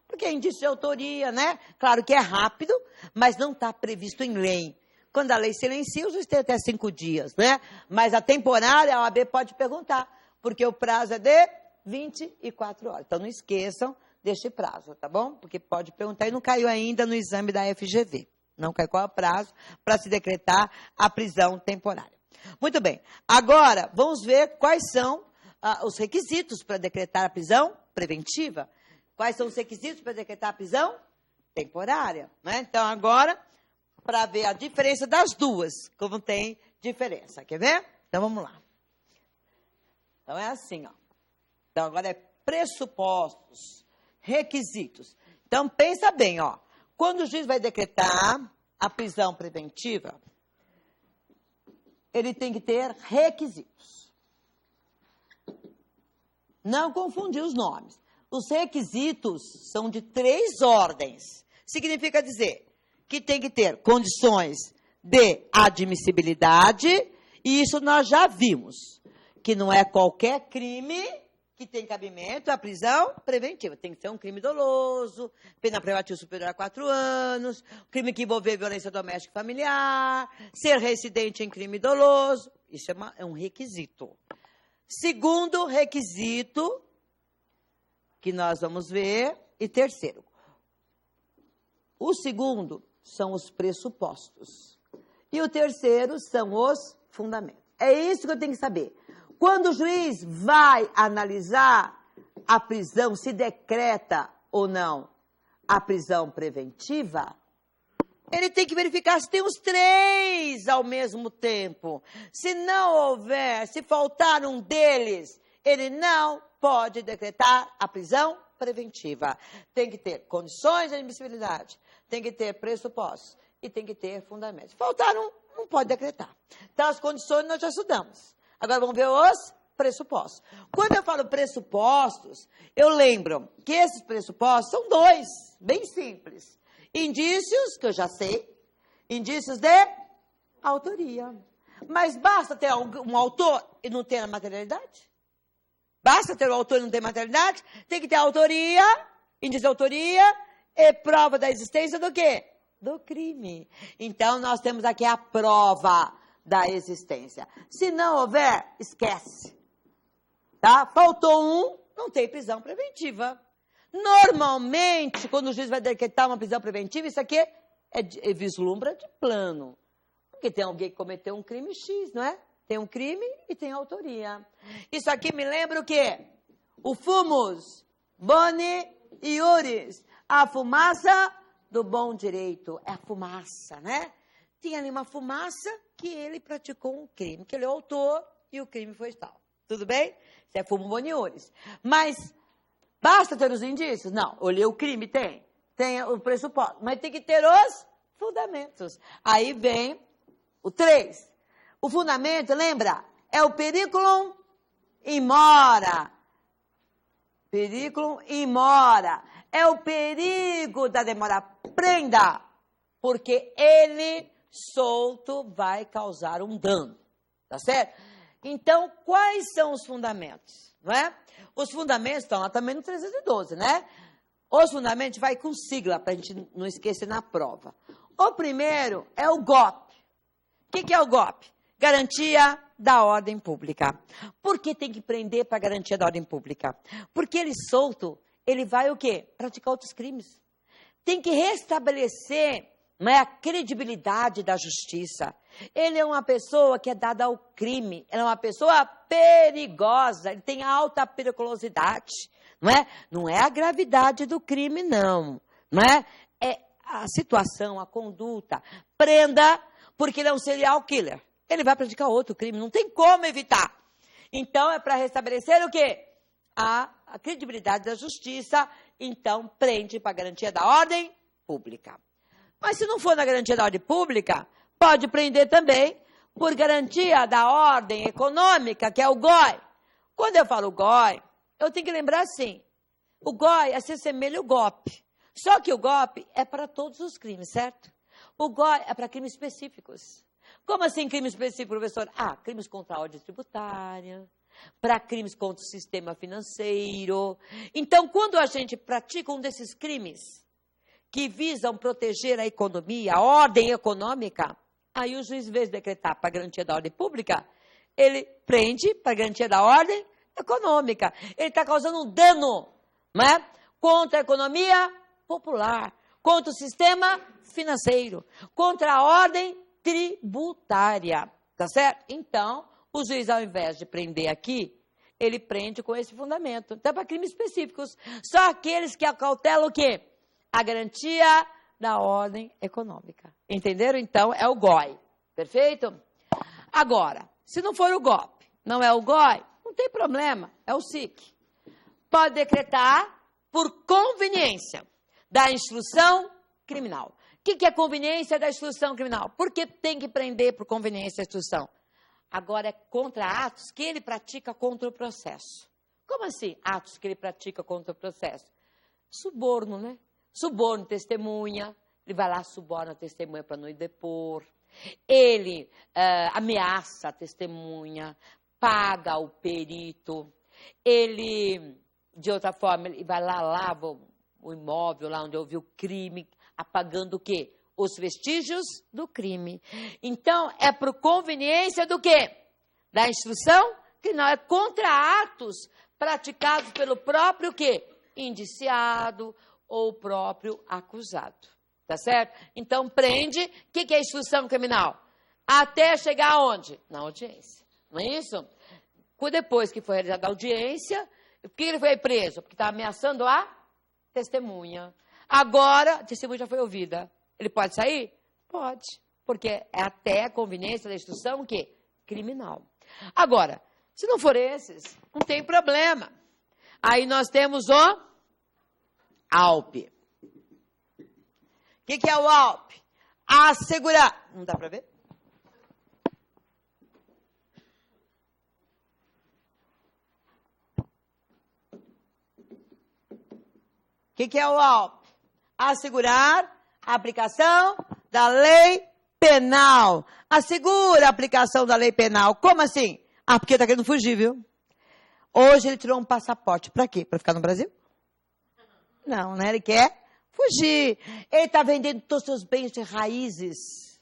Porque é indício de autoria, né? Claro que é rápido, mas não está previsto em lei. Quando a lei silencia, o juiz tem até 5 dias, né? Mas a temporária, a OAB pode perguntar, porque o prazo é de 24 horas. Então, não esqueçam deste prazo, tá bom? Porque pode perguntar, e não caiu ainda no exame da FGV. Não caiu qual é o prazo para se decretar a prisão temporária. Muito bem. Agora, vamos ver quais são os requisitos para decretar a prisão preventiva. Quais são os requisitos para decretar a prisão temporária? Né? Então, agora, para ver a diferença das duas, como tem diferença. Quer ver? Então, vamos lá. Então, é assim, ó. Então, agora é pressupostos, requisitos. Então, pensa bem, ó. Quando o juiz vai decretar a prisão preventiva, ele tem que ter requisitos. Não confundir os nomes. Os requisitos são de 3 ordens. Significa dizer que tem que ter condições de admissibilidade, e isso nós já vimos, que não é qualquer crime que tem cabimento à prisão preventiva. Tem que ser um crime doloso, pena privativa superior a 4 anos, crime que envolver violência doméstica e familiar, ser residente em crime doloso. Isso é um requisito. Segundo requisito, que nós vamos ver, e terceiro. O segundo são os pressupostos. E o terceiro são os fundamentos. É isso que eu tenho que saber. Quando o juiz vai analisar a prisão, se decreta ou não a prisão preventiva, ele tem que verificar se tem os 3 ao mesmo tempo. Se não houver, se faltar um deles, ele não pode decretar a prisão preventiva. Tem que ter condições de admissibilidade, tem que ter pressupostos e tem que ter fundamentos. Se faltar um, não pode decretar. Então, as condições nós já estudamos. Agora, vamos ver os pressupostos. Quando eu falo pressupostos, eu lembro que esses pressupostos são 2, bem simples. Indícios, que eu já sei, indícios de autoria. Mas basta ter um autor e não ter a materialidade? Basta ter o autor e não ter materialidade? Tem que ter autoria, índice de autoria e prova da existência do quê? Do crime. Então, nós temos aqui a prova da existência. Se não houver, esquece. Tá? Faltou um, não tem prisão preventiva. Normalmente, quando o juiz vai decretar uma prisão preventiva, isso aqui é vislumbra de plano. Porque tem alguém que cometeu um crime X, não é? Tem um crime e tem autoria. Isso aqui me lembra o quê? O fumus, boni iuris. A fumaça do bom direito. É a fumaça, né? Tem ali uma fumaça que ele praticou um crime, que ele é o autor e o crime foi tal. Tudo bem? Isso é fumo boniures. Mas basta ter os indícios? Não. Olhei o crime, tem. Tem o pressuposto. Mas tem que ter os fundamentos. Aí vem o 3. O fundamento, lembra? É o periculum in mora. Periculum in mora. É o perigo da demora. Prenda. Porque ele solto vai causar um dano. Tá certo? Então, quais são os fundamentos? Não é? Os fundamentos estão lá também no 312, né? Os fundamentos vai com sigla, para a gente não esquecer na prova. O primeiro é o GOP. O que é o GOP? Garantia da ordem pública. Por que tem que prender para garantia da ordem pública? Porque ele solto, ele vai o quê? Praticar outros crimes. Tem que restabelecer, não é, a credibilidade da justiça. Ele é uma pessoa que é dada ao crime. Ele é uma pessoa perigosa. Ele tem alta periculosidade. Não é? Não é a gravidade do crime, não. Não é? É a situação, a conduta. Prenda, porque ele é um serial killer. Ele vai praticar outro crime. Não tem como evitar. Então, é para restabelecer o quê? A credibilidade da justiça. Então, prende para garantia da ordem pública. Mas se não for na garantia da ordem pública, pode prender também por garantia da ordem econômica, que é o GOI. Quando eu falo GOI, eu tenho que lembrar assim, o GOI se assemelha ao GOP. Só que o GOP é para todos os crimes, certo? O GOI é para crimes específicos. Como assim crime específico, professor? Crimes contra a ordem tributária, para crimes contra o sistema financeiro. Então, quando a gente pratica um desses crimes que visam proteger a economia, a ordem econômica, aí o juiz, em vez de decretar para garantia da ordem pública, ele prende para garantia da ordem econômica. Ele está causando um dano, né, contra a economia popular, contra o sistema financeiro, contra a ordem tributária, tá certo? Então, o juiz, ao invés de prender aqui, ele prende com esse fundamento. Então, para crimes específicos, só aqueles que acautelam o quê? A garantia da ordem econômica. Entenderam? Então, é o GOI. Perfeito? Agora, se não for o GOP, não é o GOI, não tem problema, é o SIC. Pode decretar por conveniência da instrução criminal. O que é conveniência da instrução criminal? Por que tem que prender por conveniência da instrução? Agora, é contra atos que ele pratica contra o processo. Como assim, atos que ele pratica contra o processo? Suborno, né? Suborno testemunha, ele vai lá, suborna a testemunha para não ir depor. Ele ameaça a testemunha, paga o perito. Ele, de outra forma, ele vai lá, lava o imóvel, lá onde houve o crime, apagando o quê? Os vestígios do crime. Então, é por conveniência do quê? Da instrução criminal. É contra atos praticados pelo próprio quê? Indiciado ou próprio acusado. Tá certo? Então, prende. O que é instrução criminal? Até chegar aonde? Na audiência. Não é isso? Depois que foi realizada a audiência, por que ele foi preso? Porque está ameaçando a testemunha. Agora, a testemunha já foi ouvida. Ele pode sair? Pode. Porque é até a conveniência da instrução o quê? Criminal. Agora, se não for esses, não tem problema. Aí nós temos o AUP. O que é o AUP? Assegurar. Não dá para ver? O que é o AUP? Assegurar a aplicação da lei penal. Assegura a aplicação da lei penal. Como assim? Porque está querendo fugir, viu? Hoje ele tirou um passaporte. Para quê? Para ficar no Brasil? Não, né? Ele quer fugir. Ele está vendendo todos os seus bens de raízes.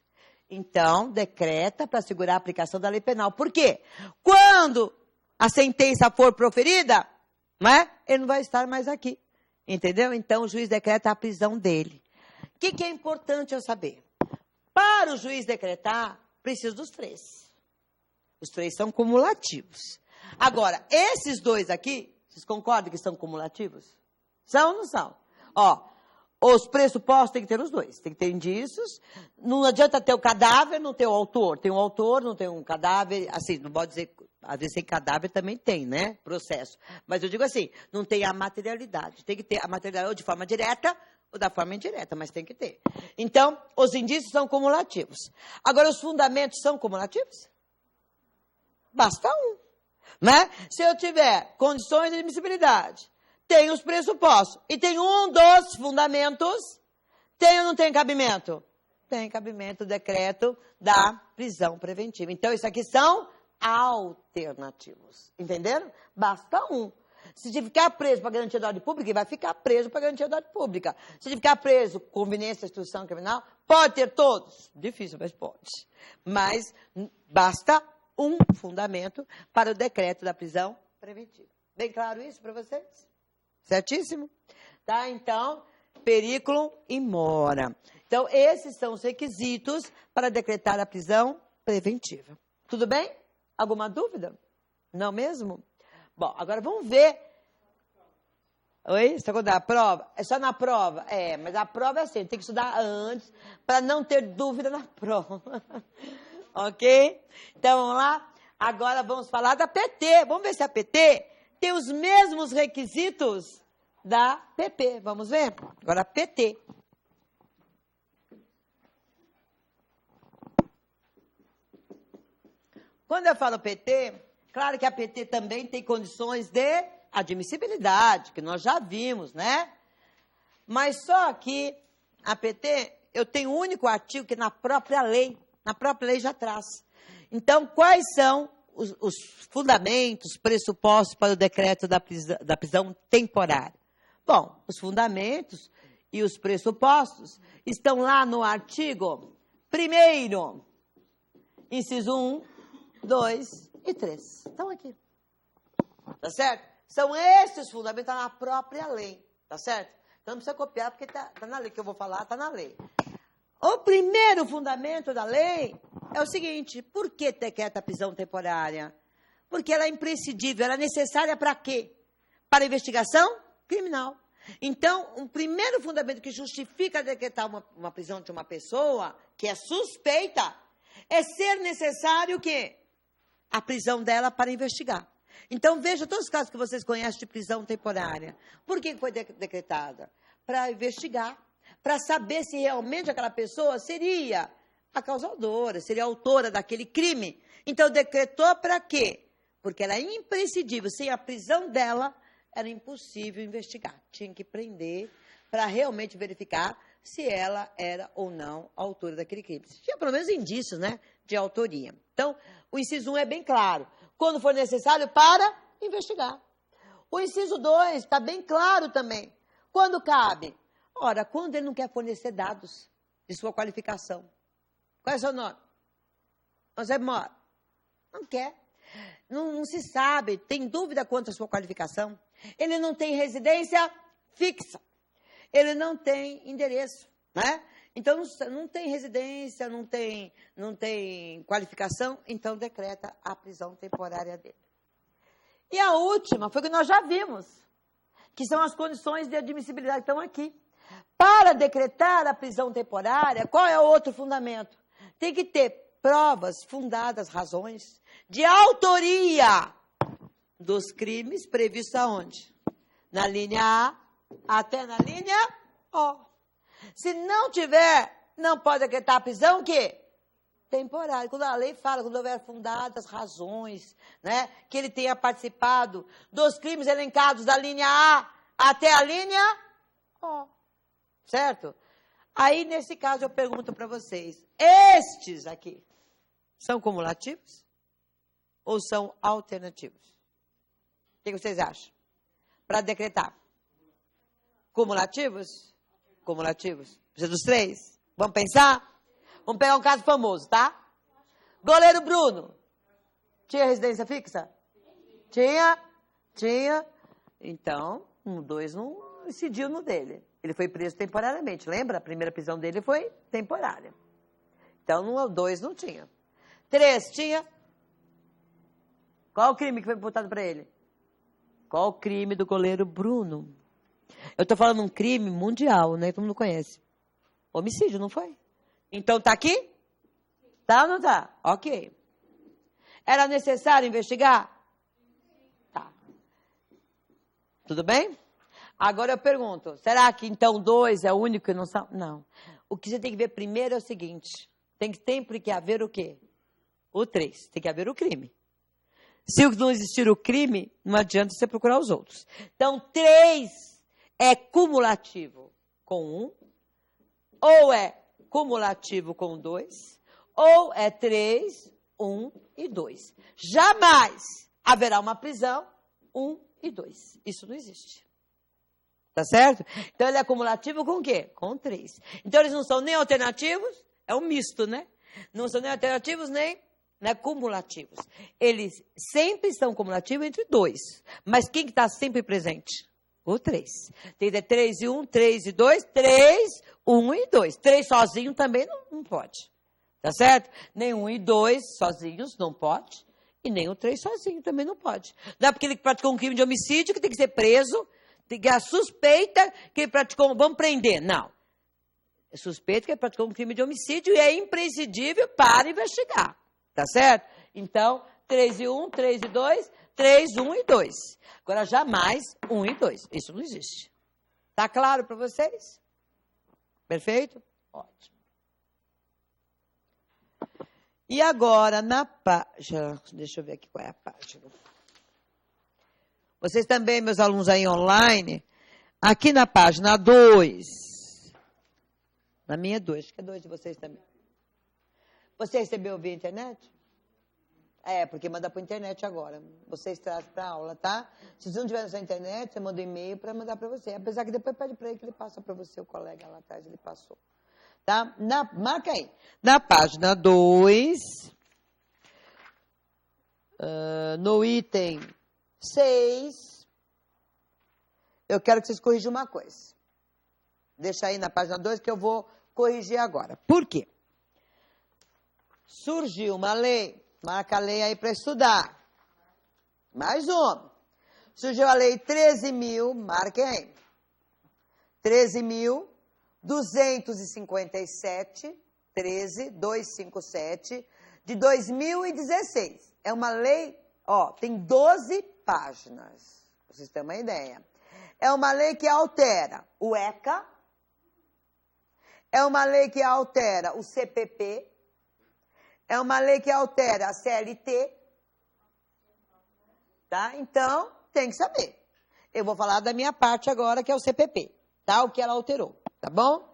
Então, decreta para assegurar a aplicação da lei penal. Por quê? Quando a sentença for proferida, né, ele não vai estar mais aqui. Entendeu? Então, o juiz decreta a prisão dele. O que é importante eu saber? Para o juiz decretar, precisa dos 3. Os 3 são cumulativos. Agora, esses 2 aqui, vocês concordam que são cumulativos? São ou não são? Ó, os pressupostos tem que ter os 2. Tem que ter indícios. Não adianta ter o cadáver, não ter o autor. Tem um autor, não tem um cadáver. Assim, não pode dizer às vezes sem cadáver também tem, né? Processo. Mas eu digo assim, não tem a materialidade. Tem que ter a materialidade ou de forma direta ou da forma indireta, mas tem que ter. Então, os indícios são cumulativos. Agora, os fundamentos são cumulativos? Basta um. Né? Se eu tiver condições de admissibilidade, tem os pressupostos e tem um dos fundamentos, tem ou não tem cabimento? Tem cabimento o decreto da prisão preventiva. Então, isso aqui são alternativos. Entenderam? Basta um. Se ficar preso para garantia da ordem pública, ele vai ficar preso para garantia da ordem pública. Se ficar preso com conveniência, instituição criminal, pode ter todos. Difícil, mas pode. Mas basta um fundamento para o decreto da prisão preventiva. Bem claro isso para vocês? Certíssimo? Tá? Então, periculum in mora. Então, esses são os requisitos para decretar a prisão preventiva. Tudo bem? Alguma dúvida? Não mesmo? Bom, agora vamos ver. Oi? Você contar a prova? É só na prova? É, mas a prova é assim, tem que estudar antes para não ter dúvida na prova. Ok? Então, vamos lá? Agora vamos falar da PT. Vamos ver se a PT tem os mesmos requisitos da PP. Vamos ver? Agora, a PT. Quando eu falo PT, claro que a PT também tem condições de admissibilidade, que nós já vimos, né? Mas só que a PT, eu tenho um único artigo que na própria lei já traz. Então, quais são os fundamentos, pressupostos para o decreto da prisão temporária? Bom, os fundamentos e os pressupostos estão lá no artigo 1º, inciso 1, 2 e 3. Estão aqui. Tá certo? São esses fundamentos na própria lei. Tá certo? Então não precisa copiar, porque tá na lei. O que eu vou falar está na lei. O primeiro fundamento da lei é o seguinte: por que decreta a prisão temporária? Porque ela é imprescindível, ela é necessária para quê? Para investigação criminal. Então, o primeiro fundamento que justifica decretar uma prisão de uma pessoa que é suspeita é ser necessário o quê? A prisão dela para investigar. Então, veja todos os casos que vocês conhecem de prisão temporária. Por que foi decretada? Para investigar, para saber se realmente aquela pessoa seria a causadora, seria a autora daquele crime. Então, decretou para quê? Porque era imprescindível. Sem a prisão dela, era impossível investigar. Tinha que prender para realmente verificar se ela era ou não a autora daquele crime. Tinha pelo menos indícios, né, de autoria. Então, o inciso 1 é bem claro. Quando for necessário para investigar. O inciso 2 está bem claro também. Quando cabe? Ora, quando ele não quer fornecer dados de sua qualificação. Qual é o seu nome? Onde você mora? Não quer. Não se sabe, tem dúvida quanto à sua qualificação. Ele não tem residência fixa. Ele não tem endereço, né? Então, não tem residência, não tem qualificação, então decreta a prisão temporária dele. E a última foi o que nós já vimos, que são as condições de admissibilidade que estão aqui. Para decretar a prisão temporária, qual é o outro fundamento? Tem que ter provas, fundadas razões, de autoria dos crimes previstos aonde? Na linha A até na linha O. Se não tiver, não pode decretar a prisão, o quê? Temporária. Quando a lei fala, quando houver fundadas razões, né, que ele tenha participado dos crimes elencados da linha A até a linha O. Certo? Aí, nesse caso, eu pergunto para vocês, estes aqui são cumulativos ou são alternativos? O que vocês acham? Para decretar. Cumulativos? Cumulativos. Precisa dos três? Vamos pensar? Vamos pegar um caso famoso, tá? Goleiro Bruno. Tinha residência fixa? Tinha. Então, 2 não incidiu no dele. Ele foi preso temporariamente. Lembra? A primeira prisão dele foi temporária. Então, 2 não tinha. 3 tinha. Qual o crime que foi imputado para ele? Qual o crime do goleiro Bruno? Eu estou falando um crime mundial, né? Todo mundo conhece. Homicídio, não foi? Então, tá aqui? Tá ou não tá? Ok. Era necessário investigar? Tá. Tudo bem? Agora eu pergunto, será que então 2 é o único que não são? Não. O que você tem que ver primeiro é o seguinte, tem que sempre que haver o quê? O 3, tem que haver o crime. Se não existir o crime, não adianta você procurar os outros. Então, 3 é cumulativo com 1, ou é cumulativo com 2, ou é 3, 1 e 2. Jamais haverá uma prisão 1 e 2. Isso não existe. Tá certo? Então, ele é cumulativo com o quê? Com 3. Então, eles não são nem alternativos, é um misto, né? Não são nem alternativos, nem cumulativos. Eles sempre são cumulativos entre 2. Mas quem que está sempre presente? O 3. Tem que ter 3 e 1, 3 e 2, 3, 1 e 2. 3 sozinho também não pode. Tá certo? Nem 1 e 2 sozinhos não pode. E nem o 3 sozinho também não pode. Não é porque ele praticou um crime de homicídio que tem que ser preso, tem que a suspeita que ele praticou, vamos prender. Não. É suspeito que ele praticou um crime de homicídio e é imprescindível para investigar. Tá certo? Então, 3 e 1, 3 e 2, 3, 1 e 2. Agora, jamais 1 e 2. Isso não existe. Tá claro para vocês? Perfeito? Ótimo. E agora, na página... Deixa eu ver aqui qual é a página. Vocês também, meus alunos aí online, aqui na página 2. Na minha 2, acho que é 2 de vocês também. Você recebeu via internet? É, porque manda para a internet agora. Vocês trazem para a aula, tá? Se você não tiver na sua internet, você manda um e-mail para mandar para você. Apesar que depois pede para ele que ele passa para você, o colega lá atrás, ele passou. Tá? Marca aí. Na página 2, no item 6, eu quero que vocês corrijam uma coisa. Deixa aí na página 2 que eu vou corrigir agora. Por quê? Surgiu uma lei, marca a lei aí para estudar. Mais uma. Surgiu a lei 13.000, marquem aí. 13.257, 13.257, de 2016. É uma lei, ó, tem 12 páginas, pra vocês terem uma ideia. É uma lei que altera o ECA, é uma lei que altera o CPP, é uma lei que altera a CLT, tá? Então, tem que saber. Eu vou falar da minha parte agora, que é o CPP, tá? O que ela alterou, tá bom?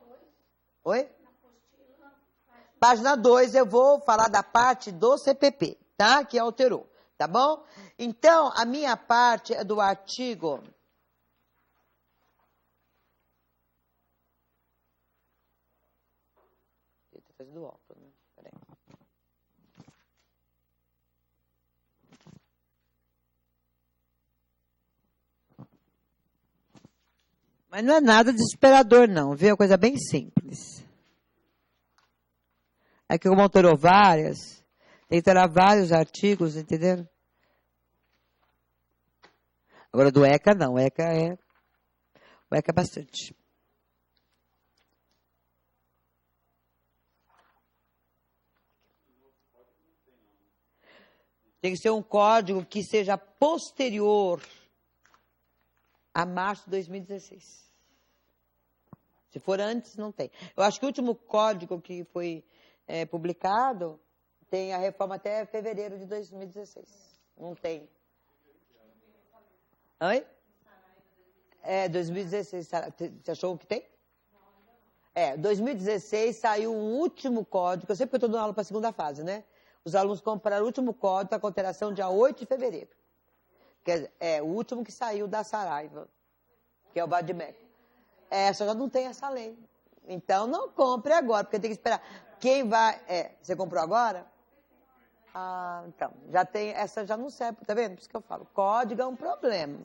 Oi? Página 2, eu vou falar da parte do CPP, tá? Que alterou, tá bom? Então, a minha parte é do artigo... do óculos, né? Peraí. Mas não é nada desesperador, não, viu? É uma coisa bem simples. É que como alterou várias, tem que alterar vários artigos, entenderam? Agora do ECA, não. O ECA é bastante. Tem que ser um código que seja posterior a março de 2016. Se for antes, não tem. Eu acho que o último código que foi publicado tem a reforma até fevereiro de 2016. Não tem. Oi? 2016. Você achou que tem? 2016 saiu o último código. Eu sei porque eu estou dando aula para a segunda fase, né? Os alunos compraram o último código para alteração dia 8 de fevereiro. Quer dizer, o último que saiu da Saraiva, que é o Badmec. Só já não tem essa lei. Então, não compre agora, porque tem que esperar. Quem vai... você comprou agora? Então, já tem... Essa já não serve, tá vendo? Por isso que eu falo. Código é um problema.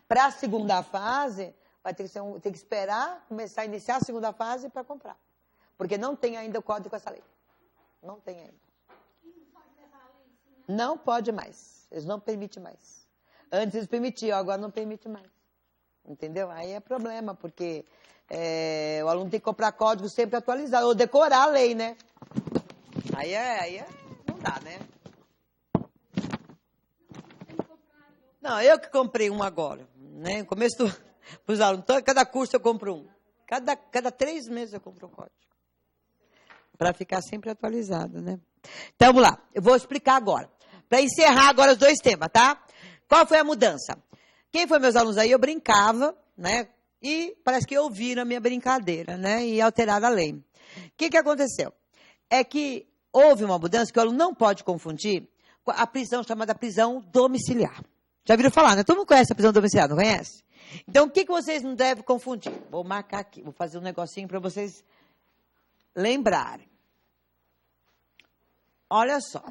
Para a segunda fase, vai ter que tem que esperar começar a iniciar a segunda fase para comprar. Porque não tem ainda o código com essa lei. Não tem ainda. Não pode mais. Eles não permitem mais. Antes eles permitiam, agora não permite mais. Entendeu? Aí é problema, porque o aluno tem que comprar código sempre atualizado, ou decorar a lei, né? Aí não tá, né? Não, eu que comprei um agora, né? No começo dos alunos, então, cada curso eu compro um. Cada 3 meses eu compro um código. Para ficar sempre atualizado, né? Então, vamos lá. Eu vou explicar agora. Para encerrar agora os 2 temas, tá? Qual foi a mudança? Quem foi meus alunos aí, eu brincava, né? E parece que ouviram a minha brincadeira, né? E alteraram a lei. O que aconteceu? É que houve uma mudança que o aluno não pode confundir com a prisão chamada prisão domiciliar. Já viram falar, né? Todo mundo conhece a prisão domiciliar, não conhece? Então, o que vocês não devem confundir? Vou marcar aqui, vou fazer um negocinho para vocês lembrarem. Olha só.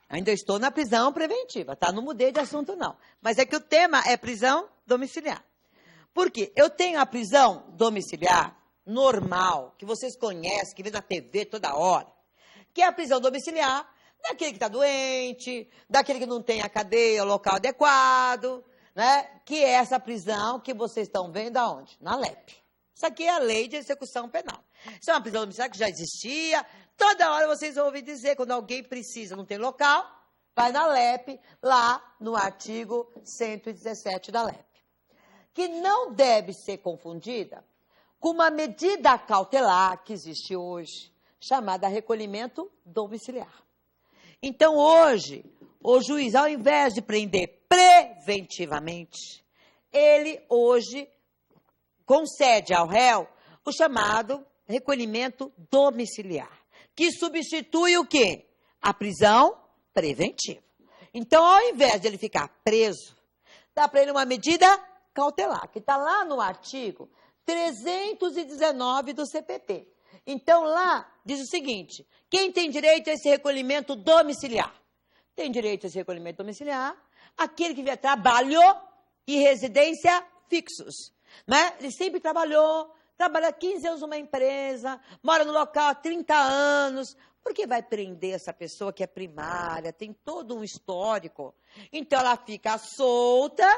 Ainda estou na prisão preventiva, tá? Não mudei de assunto, não. Mas é que o tema é prisão domiciliar. Por quê? Eu tenho a prisão domiciliar normal, que vocês conhecem, que vê na TV toda hora, que é a prisão domiciliar daquele que está doente, daquele que não tem a cadeia, o local adequado, né? Que é essa prisão que vocês estão vendo aonde? Na LEP. Isso aqui é a Lei de Execução Penal. Isso é uma prisão domiciliar que já existia. Toda hora vocês ouvem dizer, quando alguém precisa, não tem local, vai na LEP, lá no artigo 117 da LEP. Que não deve ser confundida com uma medida cautelar que existe hoje, chamada recolhimento domiciliar. Então, hoje, o juiz, ao invés de prender preventivamente, ele hoje concede ao réu o chamado recolhimento domiciliar, que substitui o quê? A prisão preventiva. Então, ao invés de ele ficar preso, dá para ele uma medida cautelar, que está lá no artigo 319 do CPP. Então, lá diz o seguinte: quem tem direito a esse recolhimento domiciliar? Tem direito a esse recolhimento domiciliar aquele que tiver trabalho e residência fixos. Né? Ele sempre trabalha 15 anos numa empresa, mora no local há 30 anos. Por que vai prender essa pessoa que é primária, tem todo um histórico? Então, ela fica solta,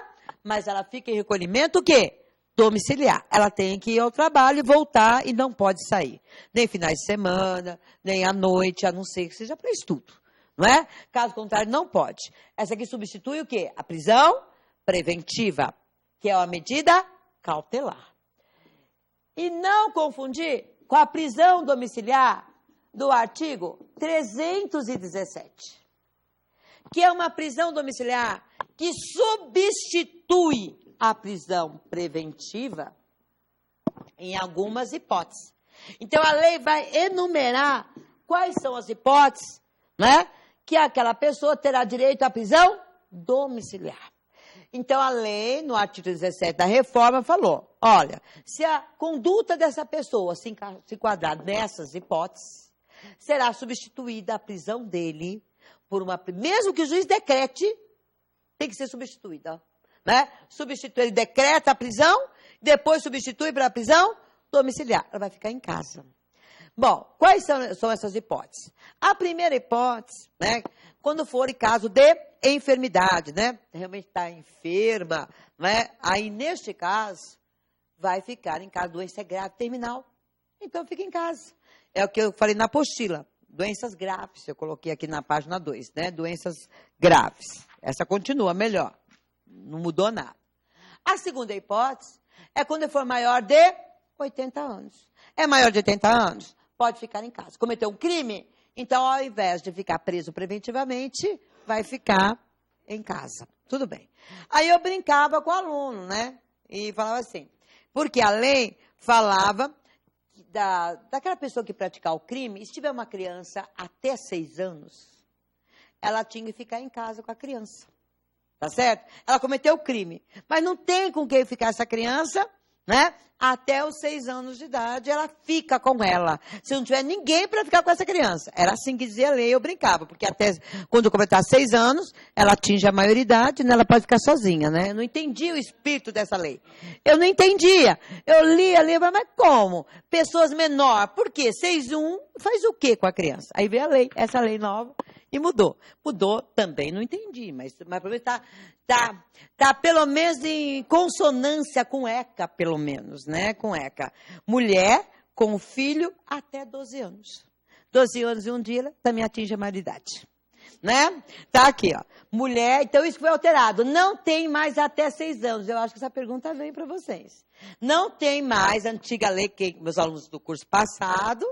mas ela fica em recolhimento o quê? Domiciliar. Ela tem que ir ao trabalho e voltar e não pode sair. Nem finais de semana, nem à noite, a não ser que seja para estudo. Não é? Caso contrário, não pode. Essa aqui substitui o quê? A prisão preventiva, que é uma medida cautelar. E não confundir com a prisão domiciliar do artigo 317, que é uma prisão domiciliar que substitui a prisão preventiva em algumas hipóteses. Então, a lei vai enumerar quais são as hipóteses, né, que aquela pessoa terá direito à prisão domiciliar. Então, a lei, no artigo 17 da reforma, falou, olha, se a conduta dessa pessoa se enquadrar nessas hipóteses, será substituída a prisão dele por uma... Mesmo que o juiz decrete, tem que ser substituída. Né? Ele decreta a prisão, depois substitui para a prisão domiciliar. Ela vai ficar em casa. Bom, quais são essas hipóteses? A primeira hipótese, né, quando for em caso de enfermidade, né, realmente está enferma, né, aí neste caso vai ficar em casa, doença grave terminal, então fica em casa. É o que eu falei na apostila, doenças graves, eu coloquei aqui na página 2, né, doenças graves. Essa continua melhor, não mudou nada. A segunda hipótese é quando ele for maior de 80 anos. É maior de 80 anos? Pode ficar em casa. Cometeu um crime? Então, ao invés de ficar preso preventivamente, vai ficar em casa. Tudo bem. Aí eu brincava com o aluno, né? E falava assim, porque a lei falava daquela pessoa que praticar o crime, se tiver uma criança até 6 anos, ela tinha que ficar em casa com a criança. Tá certo? Ela cometeu o crime. Mas não tem com quem ficar essa criança, né? Até os 6 anos de idade, ela fica com ela. Se não tiver ninguém para ficar com essa criança. Era assim que dizia a lei, eu brincava. Porque até quando completar 6 anos, ela atinge a maioridade, né? Ela pode ficar sozinha, né? Eu não entendia o espírito dessa lei. Eu não entendia. Eu lia, mas como? Pessoas menores. Por quê? 6-1 faz o quê com a criança? Aí veio a lei, essa lei nova. E mudou. Mudou também, não entendi, mas pelo menos tá pelo menos em consonância com ECA, pelo menos, né? Com ECA. Mulher com filho até 12 anos. 12 anos e um dia, ela também atinge a maioridade. Né? Tá aqui, ó. Mulher, então isso foi alterado. Não tem mais até 6 anos. Eu acho que essa pergunta vem para vocês. Não tem mais a antiga lei que meus alunos do curso passado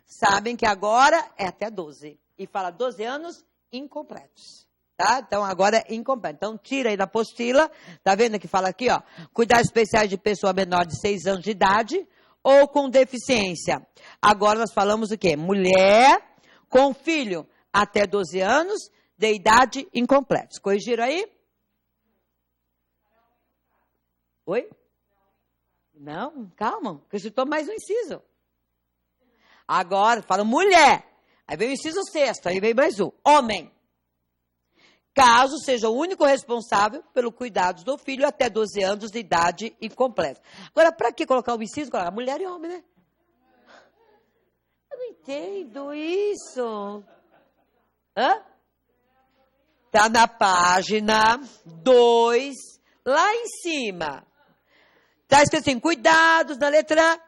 sabem que agora é até 12. E fala 12 anos incompletos. Tá? Então agora é incompleto. Então tira aí da apostila. Tá vendo que fala aqui, ó? Cuidados especiais de pessoa menor de 6 anos de idade ou com deficiência. Agora nós falamos o quê? Mulher com filho até 12 anos, de idade incompletos. Corrigiram aí? Oi? Não, calma, acrescentou mais um inciso. Agora, fala mulher. Aí vem o inciso 6º, aí vem mais um. Homem. Caso seja o único responsável pelo cuidado do filho até 12 anos de idade incompleta. Agora, para que colocar o inciso? Colocar mulher e homem, né? Eu não entendo isso. Hã? Tá na página 2, lá em cima. Tá escrito assim, cuidados na letra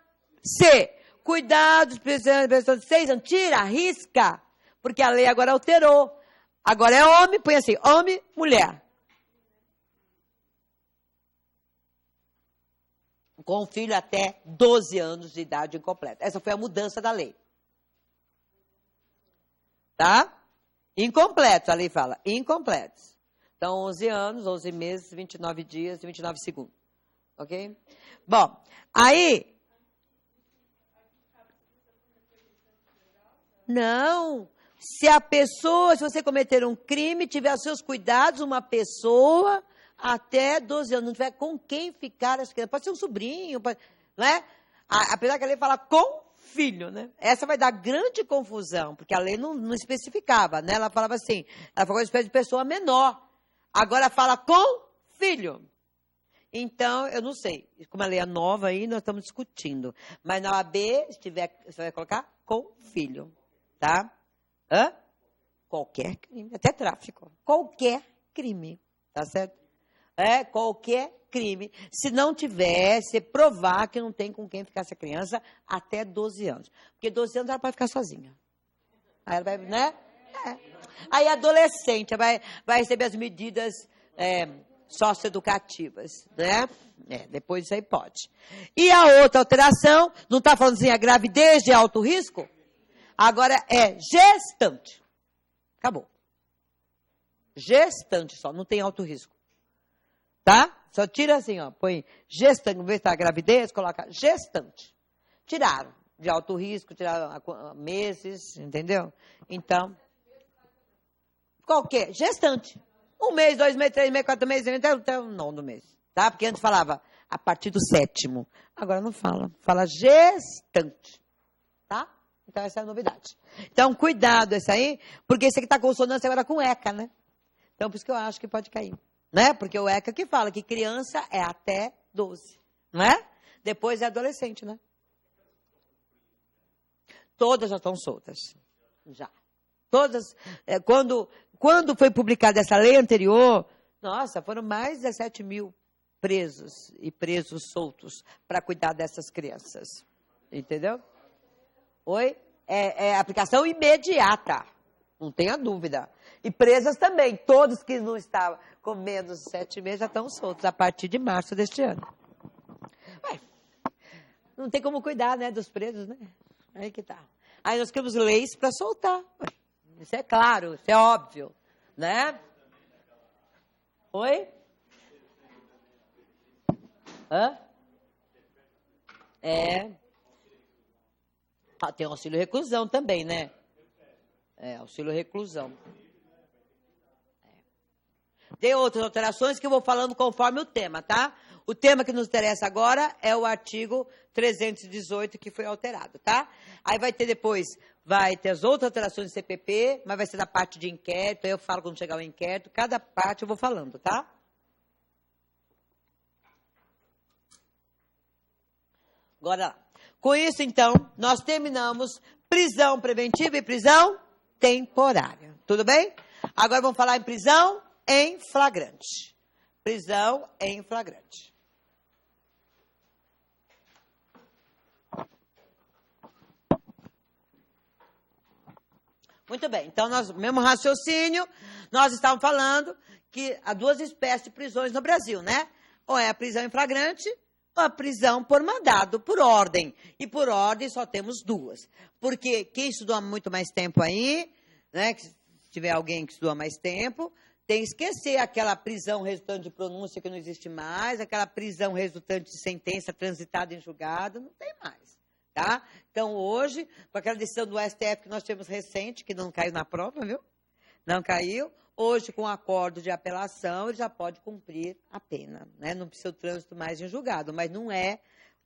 C. Cuidados, pessoas de 6 anos. Tira, risca. Porque a lei agora alterou. Agora é homem, põe assim, homem, mulher. Com filho até 12 anos de idade incompleta. Essa foi a mudança da lei. Tá? Incompletos, a lei fala, incompletos. Então, 11 anos, 11 meses, 29 dias e 29 segundos. Ok? Bom, aí... Não. Se a pessoa, se você cometer um crime, tiver aos seus cuidados uma pessoa até 12 anos, não tiver com quem ficar as crianças. Pode ser um sobrinho, pode, né? Apesar que a lei fala com filho, né? Essa vai dar grande confusão, porque a lei não especificava, né? Ela falava assim, ela falou uma espécie de pessoa menor. Agora fala com filho. Então, eu não sei. Como a lei é nova aí, nós estamos discutindo. Mas na OAB, se tiver, você vai colocar com filho, tá? Hã? Qualquer crime, até tráfico. Qualquer crime, tá certo? É, qualquer crime. Se não tiver, se provar que não tem com quem ficar essa criança até 12 anos. Porque 12 anos ela pode ficar sozinha. Aí ela vai, né? É. Aí adolescente vai receber as medidas socioeducativas, né? Depois isso aí pode. E a outra alteração, não está falando assim, a gravidez de alto risco? Agora é gestante. Acabou. Gestante só, não tem alto risco. Tá? Só tira assim, ó, põe gestante, no vez de estar gravidez, coloca gestante. Tiraram de alto risco, tiraram meses, entendeu? Então, qualquer, gestante. 1 mês, 2 meses, 3 meses, 4 meses, até o 9º mês. Tá? Porque antes falava a partir do 7º. Agora não fala. Fala gestante. Tá? Então essa é a novidade. Então, cuidado esse aí, porque esse aqui está consonância agora com ECA, né? Então, por isso que eu acho que pode cair. Né? Porque o ECA que fala que criança é até 12. Não é? Depois é adolescente, né? Todas já estão soltas. Já. Todas. Quando foi publicada essa lei anterior, nossa, foram mais de 17 mil presos e presos soltos para cuidar dessas crianças. Entendeu? Oi? É aplicação imediata. Não tenha dúvida. E presas também. Todos que não estavam com menos de 7 meses já estão soltos a partir de março deste ano. Ué, não tem como cuidar, né, dos presos, né? Aí que tá. Aí nós criamos leis para soltar. Ué, isso é claro, isso é óbvio, né? Oi? Hã? Tem auxílio reclusão também, né? Auxílio reclusão. Tem outras alterações que eu vou falando conforme o tema, tá? O tema que nos interessa agora é o artigo 318 que foi alterado, tá? Aí vai ter depois, vai ter as outras alterações do CPP, mas vai ser da parte de inquérito, aí eu falo quando chegar o inquérito, cada parte eu vou falando, tá? Agora lá. Com isso, então, nós terminamos prisão preventiva e prisão temporária. Tudo bem? Agora vamos falar em prisão em flagrante. Prisão em flagrante. Muito bem. Então, mesmo raciocínio, nós estávamos falando que há duas espécies de prisões no Brasil, né? Ou é a prisão em flagrante, ou a prisão por mandado, por ordem. E por ordem só temos duas. Porque quem estudou há muito mais tempo aí, né? Se tiver alguém que estudou há mais tempo, tem que esquecer aquela prisão resultante de pronúncia que não existe mais, aquela prisão resultante de sentença transitada em julgado, não tem mais, tá? Então, hoje, com aquela decisão do STF que nós tivemos recente, que não caiu na prova, viu? Não caiu. Hoje, com o acordo de apelação, ele já pode cumprir a pena, né? Não precisa o trânsito mais em julgado, mas não é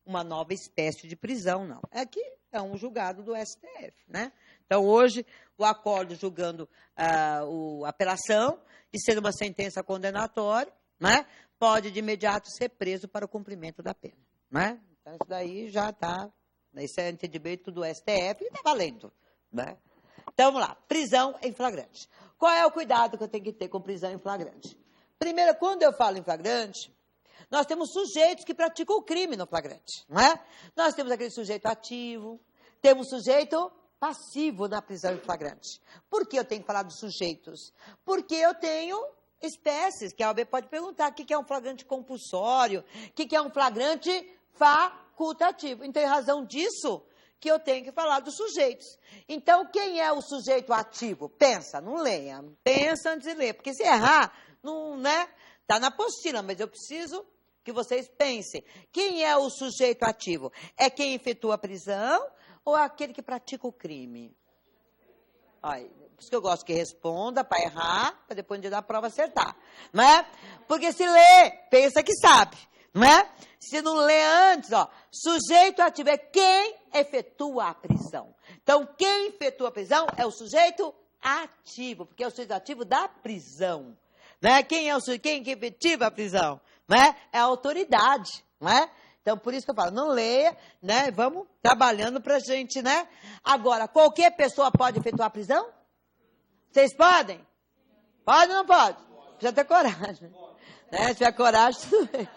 uma nova espécie de prisão, não. É que é um julgado do STF, né? Então, hoje, o acordo julgando a apelação e sendo uma sentença condenatória, né? Pode de imediato ser preso para o cumprimento da pena, né? Então, isso daí já está, esse é entendimento do STF e está valendo, né? Então, vamos lá, prisão em flagrante. Qual é o cuidado que eu tenho que ter com prisão em flagrante? Primeiro, quando eu falo em flagrante, nós temos sujeitos que praticam o crime no flagrante, não é? Nós temos aquele sujeito ativo, temos sujeito passivo na prisão em flagrante. Por que eu tenho que falar dos sujeitos? Porque eu tenho espécies, que a OAB pode perguntar, o que é um flagrante compulsório, o que é um flagrante facultativo. Então, em razão disso, que eu tenho que falar dos sujeitos. Então, quem é o sujeito ativo? Pensa, não leia. Pensa antes de ler, porque se errar, não, né? Está na apostila, mas eu preciso que vocês pensem. Quem é o sujeito ativo? É quem efetua a prisão ou é aquele que pratica o crime? Olha, por isso que eu gosto que responda para errar, para depois no dia da prova acertar. Não é? Porque se lê, pensa que sabe. Não é? Se não lê antes, ó, sujeito ativo é quem efetua a prisão. Então, quem efetua a prisão é o sujeito ativo, porque é o sujeito ativo da prisão. Né? Quem é o sujeito, quem que efetiva a prisão? Né? É a autoridade. Não é? Então, por isso que eu falo, não leia, né? Vamos trabalhando para a gente, né? Agora, qualquer pessoa pode efetuar a prisão? Vocês podem? Pode ou não pode? Precisa ter coragem. Né? Se tiver coragem, tudo bem.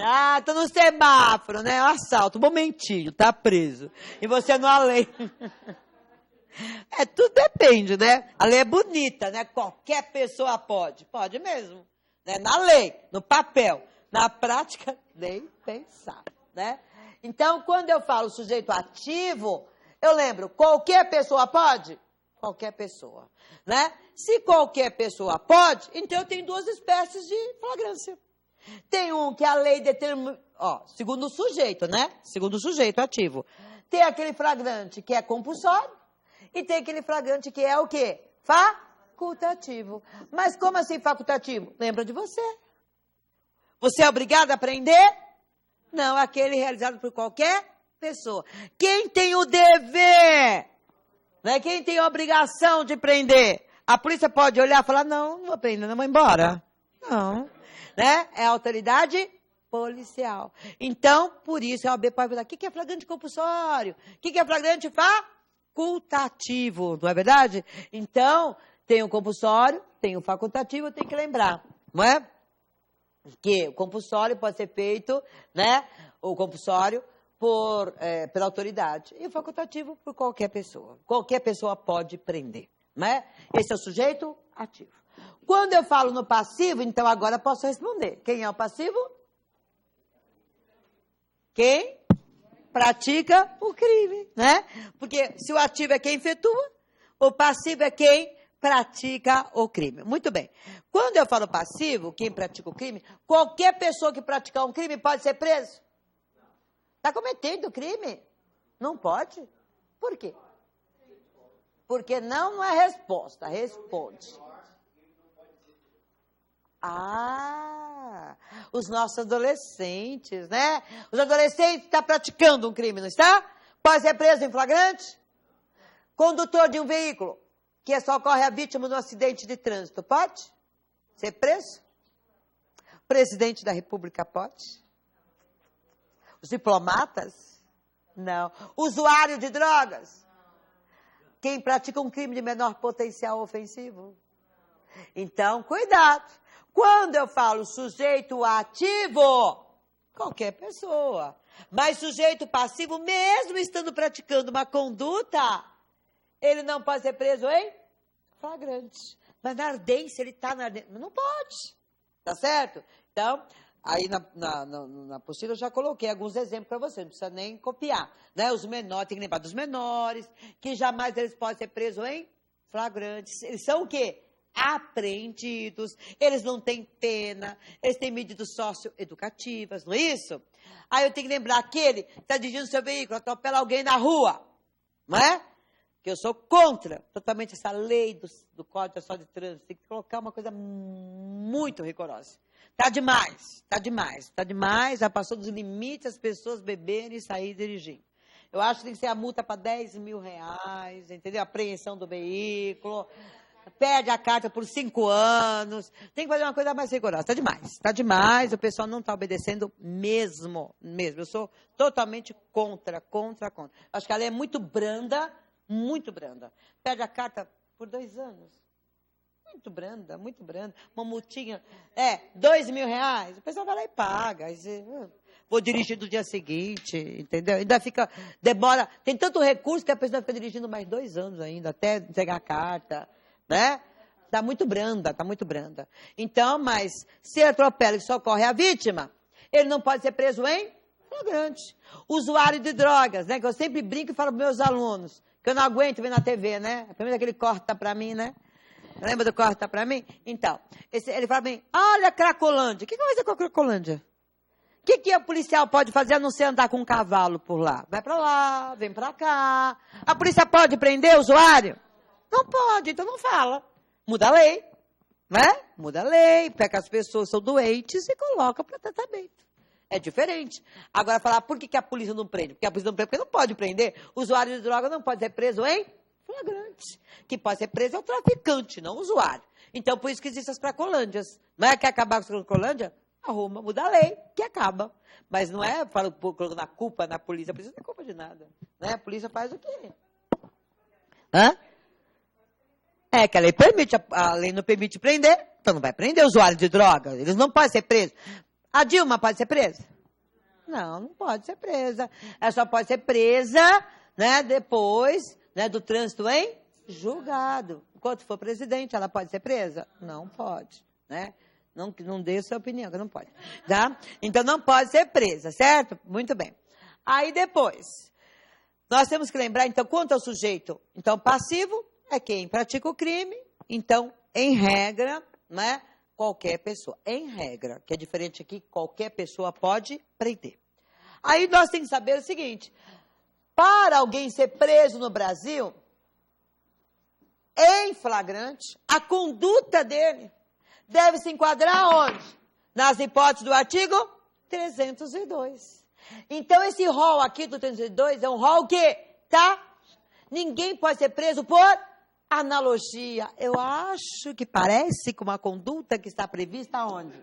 Ah, tô no semáforo, né? Assalto, um momentinho, tá preso. E você não há lei. Tudo depende, né? A lei é bonita, né? Qualquer pessoa pode. Pode mesmo. Né? Na lei, no papel. Na prática, nem pensar, né? Então, quando eu falo sujeito ativo, eu lembro, qualquer pessoa pode? Qualquer pessoa, né? Se qualquer pessoa pode, então eu tenho duas espécies de flagrância. Tem um que a lei determina, segundo o sujeito, né? Segundo o sujeito ativo. Tem aquele flagrante que é compulsório e tem aquele flagrante que é o quê? Facultativo. Mas como assim facultativo? Lembra de você. Você é obrigado a prender? Não, aquele realizado por qualquer pessoa. Quem tem o dever, né? Quem tem a obrigação de prender? A polícia pode olhar e falar, não vou prender, não vou embora. Não. Né? É a autoridade policial. Então, por isso, a OAB pode falar, o que é flagrante compulsório? O que é flagrante facultativo? Não é verdade? Então, tem o compulsório, tem o facultativo, tem que lembrar, não é? Que o compulsório pode ser feito, né? O compulsório pela autoridade. E o facultativo por qualquer pessoa. Qualquer pessoa pode prender, né? Esse é o sujeito ativo. Quando eu falo no passivo, então agora posso responder. Quem é o passivo? Quem pratica o crime, né? Porque se o ativo é quem efetua, o passivo é quem pratica o crime. Muito bem. Quando eu falo passivo, quem pratica o crime, qualquer pessoa que praticar um crime pode ser preso. Está cometendo crime? Não pode. Por quê? Porque não é resposta, responde. Os nossos adolescentes, né? Os adolescentes estão praticando um crime, não está? Pode ser preso em flagrante? Condutor de um veículo que socorre a vítima de um acidente de trânsito, pode ser preso? Presidente da República pode? Os diplomatas? Não. Usuário de drogas? Quem pratica um crime de menor potencial ofensivo? Então, cuidado. Quando eu falo sujeito ativo, qualquer pessoa. Mas sujeito passivo, mesmo estando praticando uma conduta ele não pode ser preso em flagrante. Mas na ardência, ele está na ardência. Não pode. Tá certo? Então, aí na apostila eu já coloquei alguns exemplos para você, não precisa nem copiar. Né? Os menores, tem que lembrar dos menores, que jamais eles podem ser presos em flagrantes. Eles são o quê? Apreendidos, eles não têm pena, eles têm medidas socioeducativas, não é isso? Aí eu tenho que lembrar aquele que está dirigindo seu veículo, atropela alguém na rua, não é? Que eu sou contra totalmente essa lei do Código Nacional de Trânsito, tem que colocar uma coisa muito rigorosa. Tá demais, já passou dos limites as pessoas beberem e sair dirigindo. Eu acho que tem que ser a multa para R$10 mil, entendeu? Apreensão do veículo, perde a carta por 5 anos, tem que fazer uma coisa mais rigorosa. Tá demais, o pessoal não está obedecendo mesmo. Eu sou totalmente contra. Acho que a lei é muito branda. Perde a carta por 2 anos. Muito branda. Uma multinha, R$2 mil. O pessoal vai lá e paga. Vou dirigir no dia seguinte, entendeu? Ainda demora, tem tanto recurso que a pessoa fica dirigindo mais 2 anos ainda, até entregar a carta, né? Tá muito branda. Então, mas se atropela e socorre a vítima, ele não pode ser preso em flagrante. Usuário de drogas, né? Que eu sempre brinco e falo para meus alunos, que eu não aguento ver na TV, né? Primeiro aquele corta para mim, né? Lembra do corta para mim? Então, ele fala para mim, olha a Cracolândia. O que vai fazer com a Cracolândia? O que o policial pode fazer a não ser andar com um cavalo por lá? Vai para lá, vem para cá. A polícia pode prender o usuário? Não pode, então não fala. Muda a lei, né? Muda a lei, pega as pessoas que são doentes e coloca para tratamento. É diferente. Agora, falar por que a polícia não prende? Porque a polícia não prende, porque não pode prender. O usuário de droga não pode ser preso em flagrante. Quem pode ser preso é o traficante, não o usuário. Então, por isso que existem as cracolândias. Não é que acabar com a cracolândia? Arruma, muda a lei, que acaba. Mas não é colocando a culpa na polícia. A polícia não tem culpa de nada. Né? A polícia faz o quê? Hã? É que a lei permite, a lei não permite prender, então não vai prender o usuário de droga. Eles não podem ser presos. A Dilma pode ser presa? Não pode ser presa. Ela só pode ser presa, né, depois, né, do trânsito em julgado. Enquanto for presidente, ela pode ser presa? Não pode, né? Não dê sua opinião, que não pode. Tá? Então não pode ser presa, certo? Muito bem. Aí depois, nós temos que lembrar, então, quanto ao sujeito, então, passivo é quem pratica o crime, então, em regra, né? Qualquer pessoa, em regra, que é diferente aqui, qualquer pessoa pode prender. Aí nós temos que saber o seguinte, para alguém ser preso no Brasil, em flagrante, a conduta dele deve se enquadrar onde? Nas hipóteses do artigo 302. Então, esse rol aqui do 302 é um rol que, tá? Ninguém pode ser preso por analogia. Eu acho que parece com uma conduta que está prevista onde?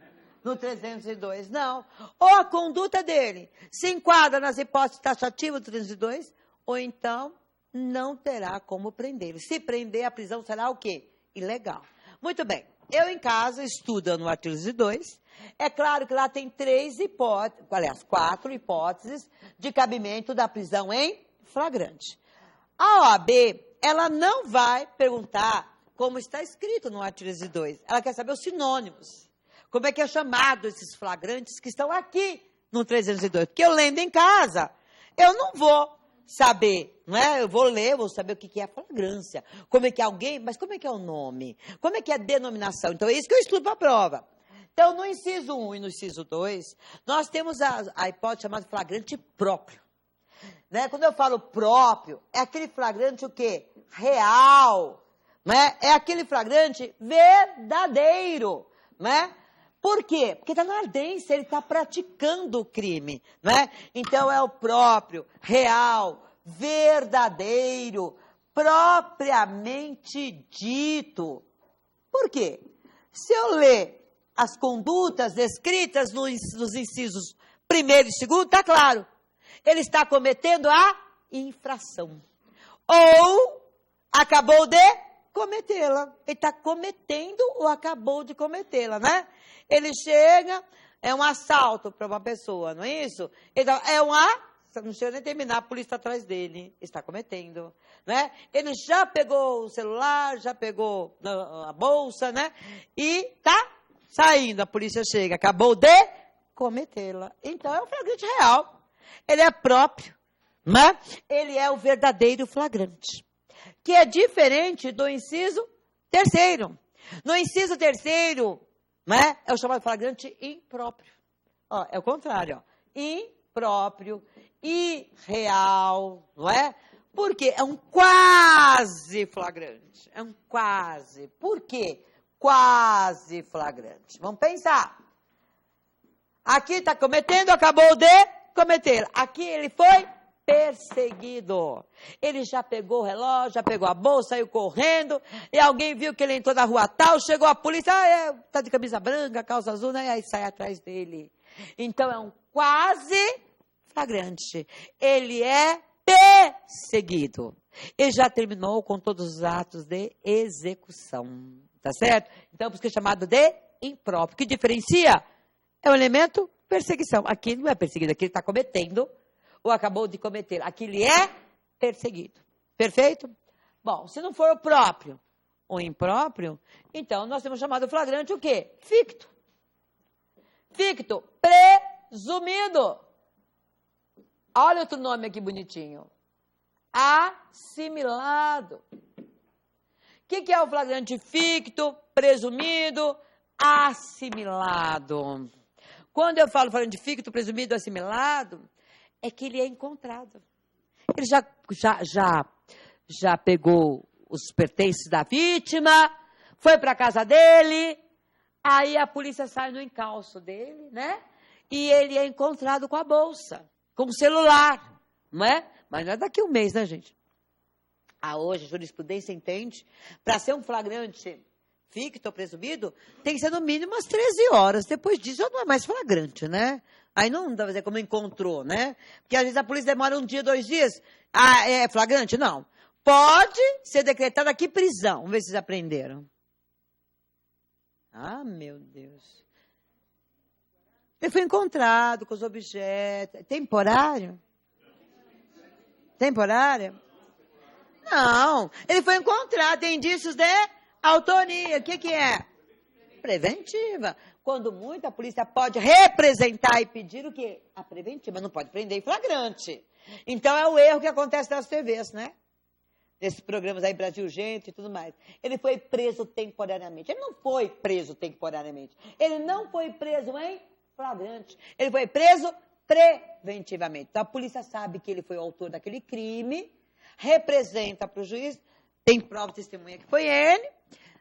No 302. Não. Ou a conduta dele se enquadra nas hipóteses taxativas do 302, ou então não terá como prender. Se prender, a prisão será o quê? Ilegal. Muito bem. Eu, em casa, estudando o artigo 302, é claro que lá tem 4 hipóteses de cabimento da prisão em flagrante. A OAB, ela não vai perguntar como está escrito no artigo 302. Ela quer saber os sinônimos. Como é que é chamado esses flagrantes que estão aqui no 302. Porque eu lendo em casa, eu não vou saber, não é? Eu vou ler, vou saber o que é a flagrância. Como é que é alguém, mas como é que é o nome? Como é que é a denominação? Então, é isso que eu estudo para a prova. Então, no inciso 1 e no inciso 2, nós temos a hipótese chamada flagrante próprio. Né? Quando eu falo próprio, é aquele flagrante o quê? Real. Né? É aquele flagrante verdadeiro. Né? Por quê? Porque está na ardência, ele está praticando o crime. Né? Então, é o próprio, real, verdadeiro, propriamente dito. Por quê? Se eu ler as condutas descritas nos incisos 1º e 2º, está claro. Ele está cometendo a infração. Ou acabou de cometê-la. Ele está cometendo ou acabou de cometê-la, né? Ele chega, é um assalto para uma pessoa, não é isso? Então, não chega nem terminar, a polícia está atrás dele. Está cometendo. né? Ele já pegou o celular, já pegou a bolsa, né? E tá saindo, a polícia chega, acabou de cometê-la. Então, é um flagrante real. Ele é próprio, né? Ele é o verdadeiro flagrante, que é diferente do inciso terceiro. No inciso terceiro, né, é o chamado flagrante impróprio. Ó, é o contrário, ó. Impróprio, irreal, não é? Porque é um quase flagrante. É um quase. Por quê? Quase flagrante. Vamos pensar. Aqui está cometendo, acabou de cometer. Aqui ele foi perseguido. Ele já pegou o relógio, já pegou a bolsa, saiu correndo, e alguém viu que ele entrou na rua tal, chegou a polícia, tá de camisa branca, calça azul, né? E aí sai atrás dele. Então é um quase flagrante. Ele é perseguido. Ele já terminou com todos os atos de execução. Tá certo? Então, por isso que é chamado de impróprio. O que diferencia? É o elemento perseguição. Aqui não é perseguido, aqui ele está cometendo ou acabou de cometer. Aqui ele é perseguido. Perfeito? Bom, se não for o próprio ou impróprio, então nós temos chamado flagrante o quê? Ficto. Ficto, presumido. Olha outro nome aqui bonitinho. Assimilado. O que é o flagrante ficto, presumido, assimilado? Quando eu falo flagrante ficto, presumido, assimilado, é que ele é encontrado. Ele já pegou os pertences da vítima, foi para a casa dele, aí a polícia sai no encalço dele, né? E ele é encontrado com a bolsa, com o celular, não é? Mas não é daqui a um mês, né, gente? Hoje a jurisprudência entende, para ser um flagrante ficto ou presumido, tem que ser no mínimo umas 13 horas. Depois disso já não é mais flagrante, né? Aí não dá pra dizer como encontrou, né? Porque às vezes a polícia demora 1 dia, 2 dias. É flagrante? Não. Pode ser decretada aqui prisão. Vamos ver se vocês aprenderam. Meu Deus. Ele foi encontrado com os objetos. Temporário? Temporário? Não. Ele foi encontrado. Tem indícios de autoria. O que é? Preventiva. Quando muito, a polícia pode representar e pedir o quê? A preventiva. Não pode prender em flagrante. Então, é o erro que acontece nas TVs, né? Nesses programas aí, Brasil Gente e tudo mais. Ele foi preso temporariamente. Ele não foi preso temporariamente. Ele não foi preso em flagrante. Ele foi preso preventivamente. Então, a polícia sabe que ele foi o autor daquele crime, representa para o juiz, tem prova de testemunha que foi ele,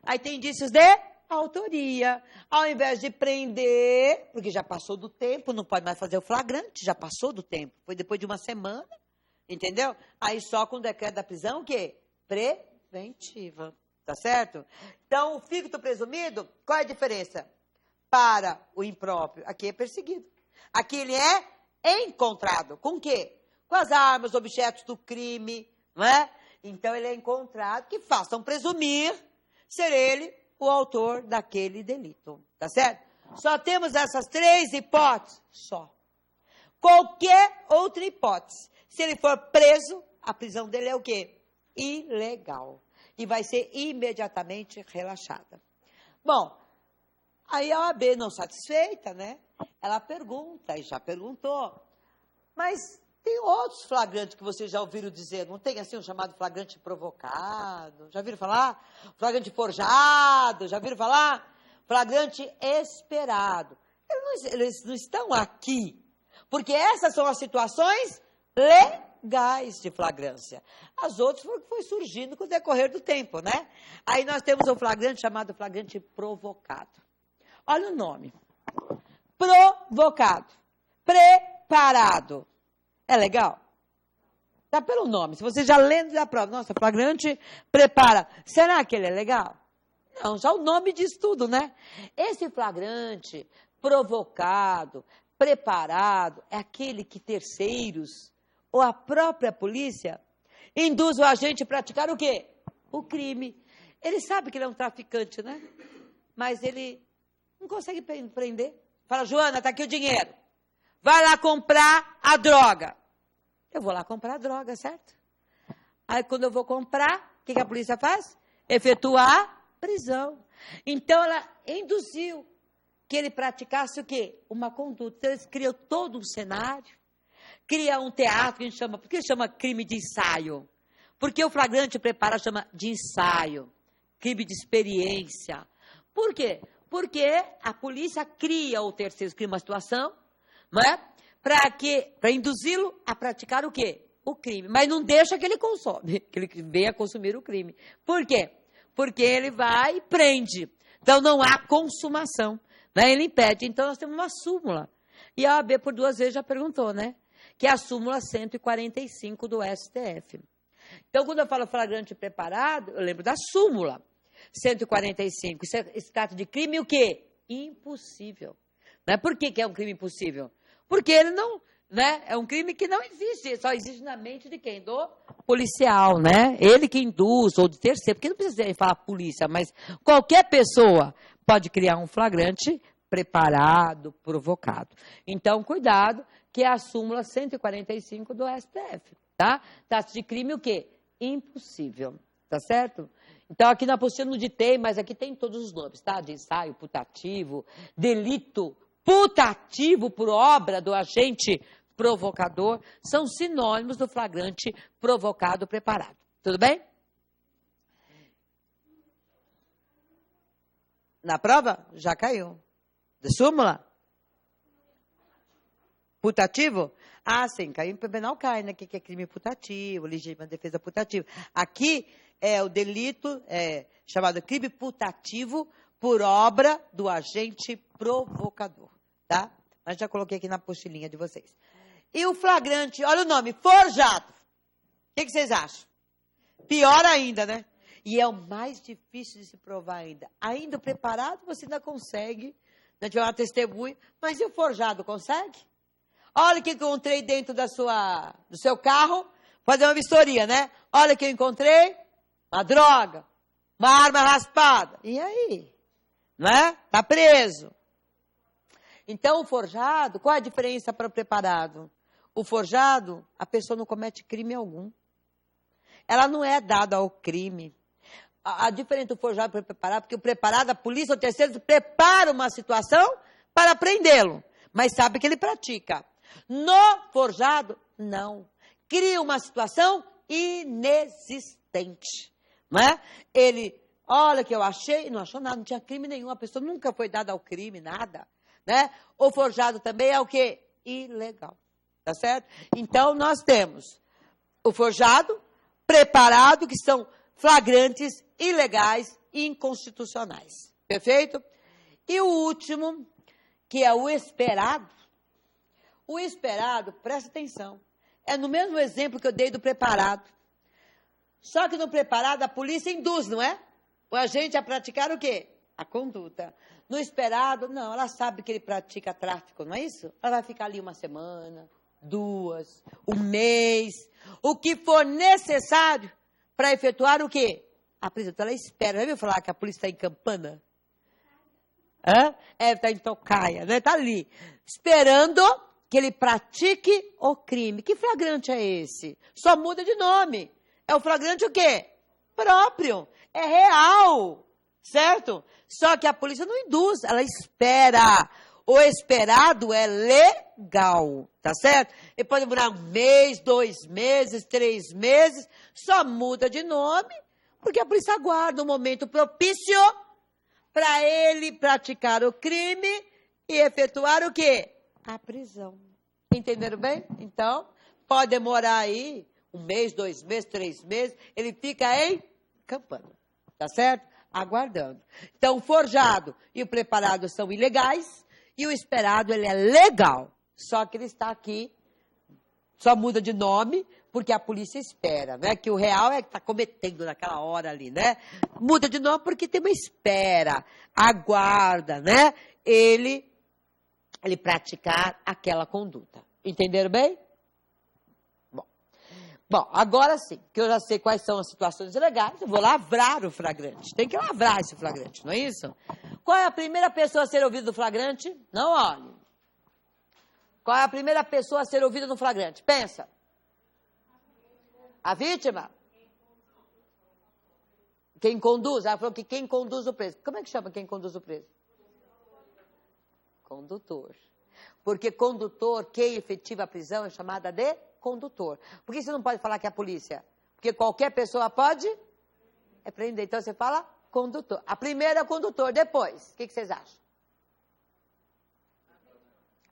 aí tem indícios de autoria. Ao invés de prender, porque já passou do tempo, não pode mais fazer o flagrante, já passou do tempo, foi depois de 1 semana, entendeu? Aí só com o decreto da prisão, o quê? Preventiva, tá certo? Então, o ficto presumido, qual é a diferença? Para o impróprio, aqui é perseguido. Aqui ele é encontrado. Com o quê? Com as armas, objetos do crime, não é? Então, ele é encontrado, que façam presumir ser ele o autor daquele delito, tá certo? Só temos essas 3 hipóteses, só. Qualquer outra hipótese, se ele for preso, a prisão dele é o quê? Ilegal. E vai ser imediatamente relaxada. Bom, aí a OAB, não satisfeita, né? Ela pergunta, e já perguntou, mas tem outros flagrantes que vocês já ouviram dizer, não tem assim um chamado flagrante provocado? Já viram falar? Flagrante forjado, já viram falar? Flagrante esperado. Eles não estão aqui, porque essas são as situações legais de flagrância. As outras foi surgindo com o decorrer do tempo, né? Aí nós temos um flagrante chamado flagrante provocado. Olha o nome. Provocado. Preparado. É legal? Tá pelo nome. Se você já lendo da prova, nossa, flagrante prepara. Será que ele é legal? Não, já o nome diz tudo, né? Esse flagrante provocado, preparado, é aquele que terceiros ou a própria polícia induz o agente a praticar o quê? O crime. Ele sabe que ele é um traficante, né? Mas ele não consegue prender. Fala, Joana, tá aqui o dinheiro. Vai lá comprar a droga. Eu vou lá comprar a droga, certo? Aí, quando eu vou comprar, o que a polícia faz? Efetuar a prisão. Então, ela induziu que ele praticasse o quê? Uma conduta. Então, eles criam todo um cenário, cria um teatro que a gente chama... Por que chama crime de ensaio? Porque o flagrante prepara chama de ensaio, crime de experiência. Por quê? Porque a polícia cria o terceiro, cria uma situação, não é? Para induzi-lo a praticar o quê? O crime. Mas não deixa que ele consome, que ele venha consumir o crime. Por quê? Porque ele vai e prende. Então, não há consumação, né? Ele impede. Então, nós temos uma súmula. E a OAB, por 2 vezes, já perguntou, né? Que é a súmula 145 do STF. Então, quando eu falo flagrante preparado, eu lembro da súmula 145. Isso trata de crime o quê? Impossível. Né? Por que é um crime impossível? Porque ele não, né? É um crime que não existe, só existe na mente de quem? Do policial, né? Ele que induz, ou de terceiro, porque não precisa falar polícia, mas qualquer pessoa pode criar um flagrante preparado, provocado. Então, cuidado, que é a súmula 145 do STF, tá? Trata de crime o quê? Impossível, tá certo? Então, aqui na apostila não ditei, mas aqui tem todos os nomes, tá? De ensaio, putativo, delito putativo por obra do agente provocador, são sinônimos do flagrante provocado preparado. Tudo bem? Na prova? Já caiu. De súmula? Putativo? Ah, sim, caiu em penal, cai, né? Que é crime putativo, legítima defesa putativa. Aqui é o delito chamado crime putativo por obra do agente provocador, tá? Mas já coloquei aqui na apostilinha de vocês. E o flagrante, olha o nome, forjado. O que vocês acham? Pior ainda, né? E é o mais difícil de se provar ainda. Ainda preparado, você ainda consegue, né, tiver uma testemunha, mas e o forjado, consegue? Olha o que encontrei dentro do seu carro, fazer uma vistoria, né? Olha o que eu encontrei, uma droga, uma arma raspada. E aí? Né? Tá preso. Então, o forjado, qual é a diferença para o preparado? O forjado, a pessoa não comete crime algum. Ela não é dada ao crime. A diferença do forjado para o preparado, porque o preparado, a polícia ou terceiro, prepara uma situação para prendê-lo, mas sabe que ele pratica. No forjado, não. Cria uma situação inexistente. Não é? Ele, olha que eu achei, não achou nada, não tinha crime nenhum, a pessoa nunca foi dada ao crime, nada. Né? O forjado também é o quê? Ilegal. Tá certo? Então, nós temos o forjado, preparado, que são flagrantes, ilegais e inconstitucionais. Perfeito? E o último, que é o esperado. O esperado, presta atenção, é no mesmo exemplo que eu dei do preparado. Só que no preparado a polícia induz, não é? O agente a praticar o quê? A conduta. No esperado, não, ela sabe que ele pratica tráfico, não é isso? Ela vai ficar ali 1 semana, 2, 1 mês, o que for necessário para efetuar o quê? A prisão. Então ela espera. Já viu falar que a polícia está em Campana? Hã? Está em Tocaia, né? Está ali, esperando que ele pratique o crime. Que flagrante é esse? Só muda de nome. É o flagrante o quê? Próprio. É real. Certo? Só que a polícia não induz, ela espera. O esperado é legal, tá certo? Ele pode demorar 1 mês, 2 meses, 3 meses, só muda de nome, porque a polícia aguarda um momento propício para ele praticar o crime e efetuar o quê? A prisão. Entenderam bem? Então, pode demorar aí 1 mês, 2 meses, 3 meses, ele fica em Campana, tá certo? Aguardando. Então, o forjado e o preparado são ilegais e o esperado, ele é legal. Só que ele está aqui, só muda de nome, porque a polícia espera, né? Que o real é que está cometendo naquela hora ali, né? Muda de nome porque tem uma espera, aguarda, né? Ele praticar aquela conduta. Entenderam bem? Bom, agora sim, que eu já sei quais são as situações ilegais, eu vou lavrar o flagrante. Tem que lavrar esse flagrante, não é isso? Qual é a primeira pessoa a ser ouvida do flagrante? Não olhe. Qual é a primeira pessoa a ser ouvida no flagrante? Pensa. A vítima? Quem conduz? Ela falou que quem conduz o preso. Como é que chama quem conduz o preso? Condutor. Porque condutor, quem efetiva a prisão é chamada de condutor. Por que você não pode falar que é a polícia? Porque qualquer pessoa pode prender. Então você fala condutor. A primeira é o condutor. Depois, o que vocês acham?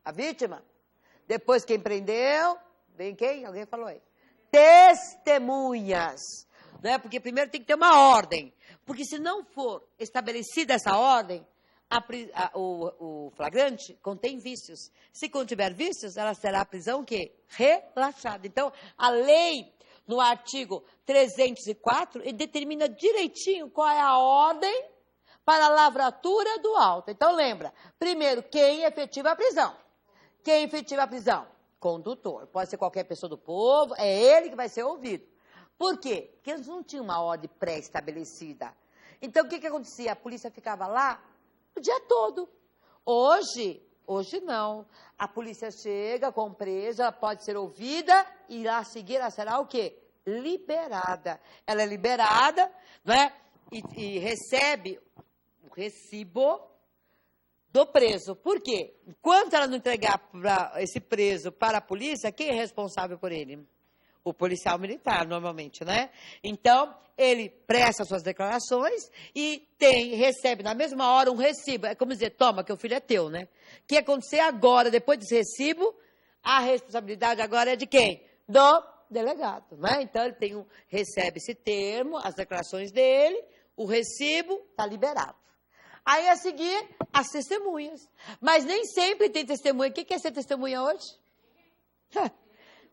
A vítima? Depois quem prendeu? Vem quem? Alguém falou aí. Testemunhas. Né? Porque primeiro tem que ter uma ordem. Porque se não for estabelecida essa ordem, o flagrante contém vícios. Se contiver vícios, ela será a prisão o quê? Relaxada. Então, a lei, no artigo 304, ele determina direitinho qual é a ordem para a lavratura do auto. Então, lembra, primeiro, quem efetiva a prisão? Quem efetiva a prisão? Condutor. Pode ser qualquer pessoa do povo, é ele que vai ser ouvido. Por quê? Porque eles não tinham uma ordem pré-estabelecida. Então, o que acontecia? A polícia ficava lá o dia todo. Hoje não. A polícia chega com o preso, ela pode ser ouvida e lá a seguir ela será o quê? Liberada. Ela é liberada, né? E recebe o recibo do preso. Por quê? Enquanto ela não entregar esse preso para a polícia, quem é responsável por ele? O policial militar, normalmente, né? Então, ele presta suas declarações e recebe na mesma hora um recibo. É como dizer, toma, que o filho é teu, né? O que acontecer agora, depois desse recibo, a responsabilidade agora é de quem? Do delegado, né? Então, ele recebe esse termo, as declarações dele, o recibo, está liberado. Aí, a seguir, as testemunhas. Mas nem sempre tem testemunha. O que é ser testemunha hoje?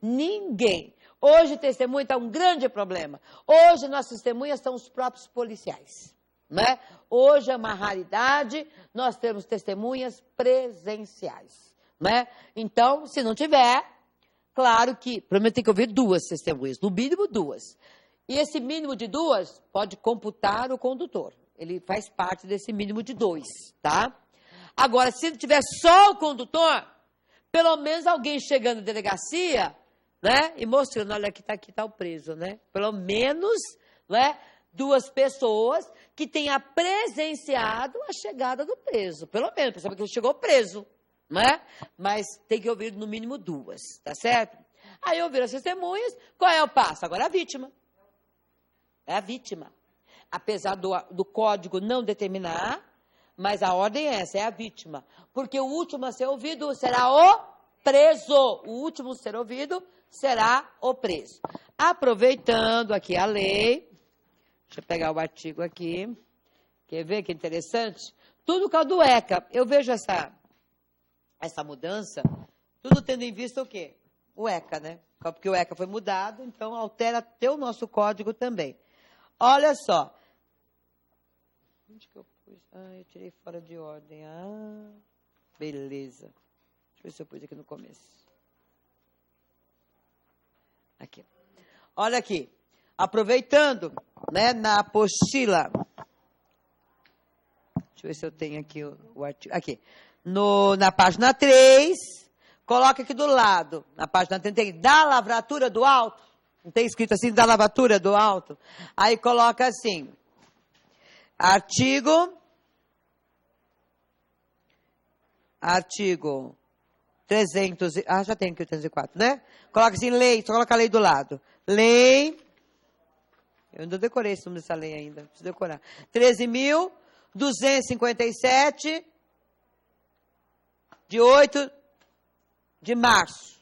Ninguém. Hoje, testemunha está um grande problema. Hoje, nossas testemunhas são os próprios policiais. Né? Hoje é uma raridade nós termos testemunhas presenciais. Né? Então, se não tiver, claro que, pelo menos tem que ouvir 2 testemunhas, no mínimo 2. E esse mínimo de 2 pode computar o condutor. Ele faz parte desse mínimo de 2, tá? Agora, se não tiver só o condutor, pelo menos alguém chegando na delegacia, né? E mostrando, olha, aqui tá o preso, né? Pelo menos, né? 2 pessoas que tenham presenciado a chegada do preso. Pelo menos, para saber que ele chegou preso, né? Mas tem que ouvir no mínimo 2, tá certo? Aí ouviram as testemunhas, qual é o passo? Agora a vítima. É a vítima. Apesar do código não determinar, mas a ordem é essa, é a vítima. Porque o último a ser ouvido será o preso. O último a ser ouvido será o preso. Aproveitando aqui a lei, deixa eu pegar o artigo aqui, quer ver que interessante? Tudo por causa do ECA. Eu vejo essa mudança, tudo tendo em vista o quê? O ECA, né? Porque o ECA foi mudado, então altera até o nosso código também. Olha só. Onde que eu pus? Eu tirei fora de ordem. Beleza. Deixa eu ver se eu pus aqui no começo. Aqui. Olha aqui. Aproveitando, né, na apostila. Deixa eu ver se eu tenho aqui o artigo. Aqui. Na página 3, coloca aqui do lado. Na página 3 tem da lavratura do auto. Não tem escrito assim, da lavratura do auto? Aí coloca assim, artigo 300, já tem aqui o 304, né? Coloca assim, lei, só coloca a lei do lado. Lei, eu não decorei esse nome dessa lei ainda, preciso decorar. 13.257, de 8 de março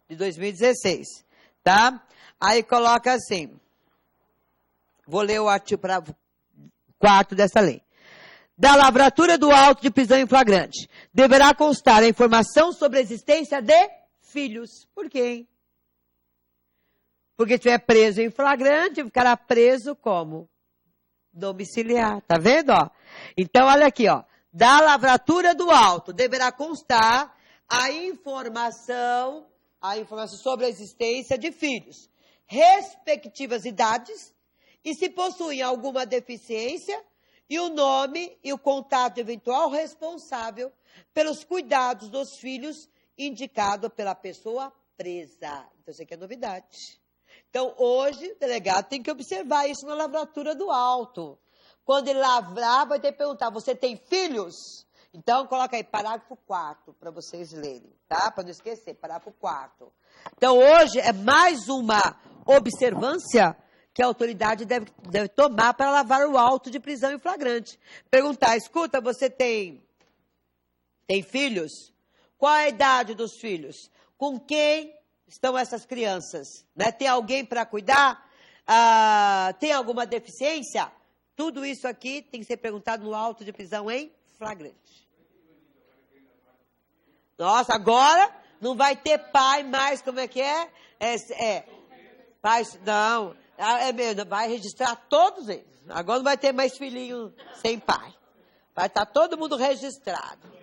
de 2016. Tá? Aí coloca assim, vou ler o artigo 4º dessa lei. Da lavratura do auto de prisão em flagrante, deverá constar a informação sobre a existência de filhos. Por quê, hein? Porque se estiver preso em flagrante, ficará preso como? Domiciliar, tá vendo, ó? Então, olha aqui, ó. Da lavratura do auto, deverá constar a informação sobre a existência de filhos, respectivas idades, e se possuem alguma deficiência, e o nome e o contato eventual responsável pelos cuidados dos filhos indicado pela pessoa presa. Então, isso aqui é novidade. Então, hoje, o delegado tem que observar isso na lavratura do auto. Quando ele lavrar, vai ter que perguntar, você tem filhos? Então, coloca aí, parágrafo 4, para vocês lerem, tá? Para não esquecer, parágrafo 4. Então, hoje é mais uma observância que a autoridade deve tomar para lavar o auto de prisão em flagrante. Perguntar, escuta, você tem filhos? Qual é a idade dos filhos? Com quem estão essas crianças? Né? Tem alguém para cuidar? Tem alguma deficiência? Tudo isso aqui tem que ser perguntado no auto de prisão em flagrante. Nossa, agora não vai ter pai mais, como é que é? Pai, não, vai registrar todos eles. Agora não vai ter mais filhinho sem pai. Vai estar todo mundo registrado.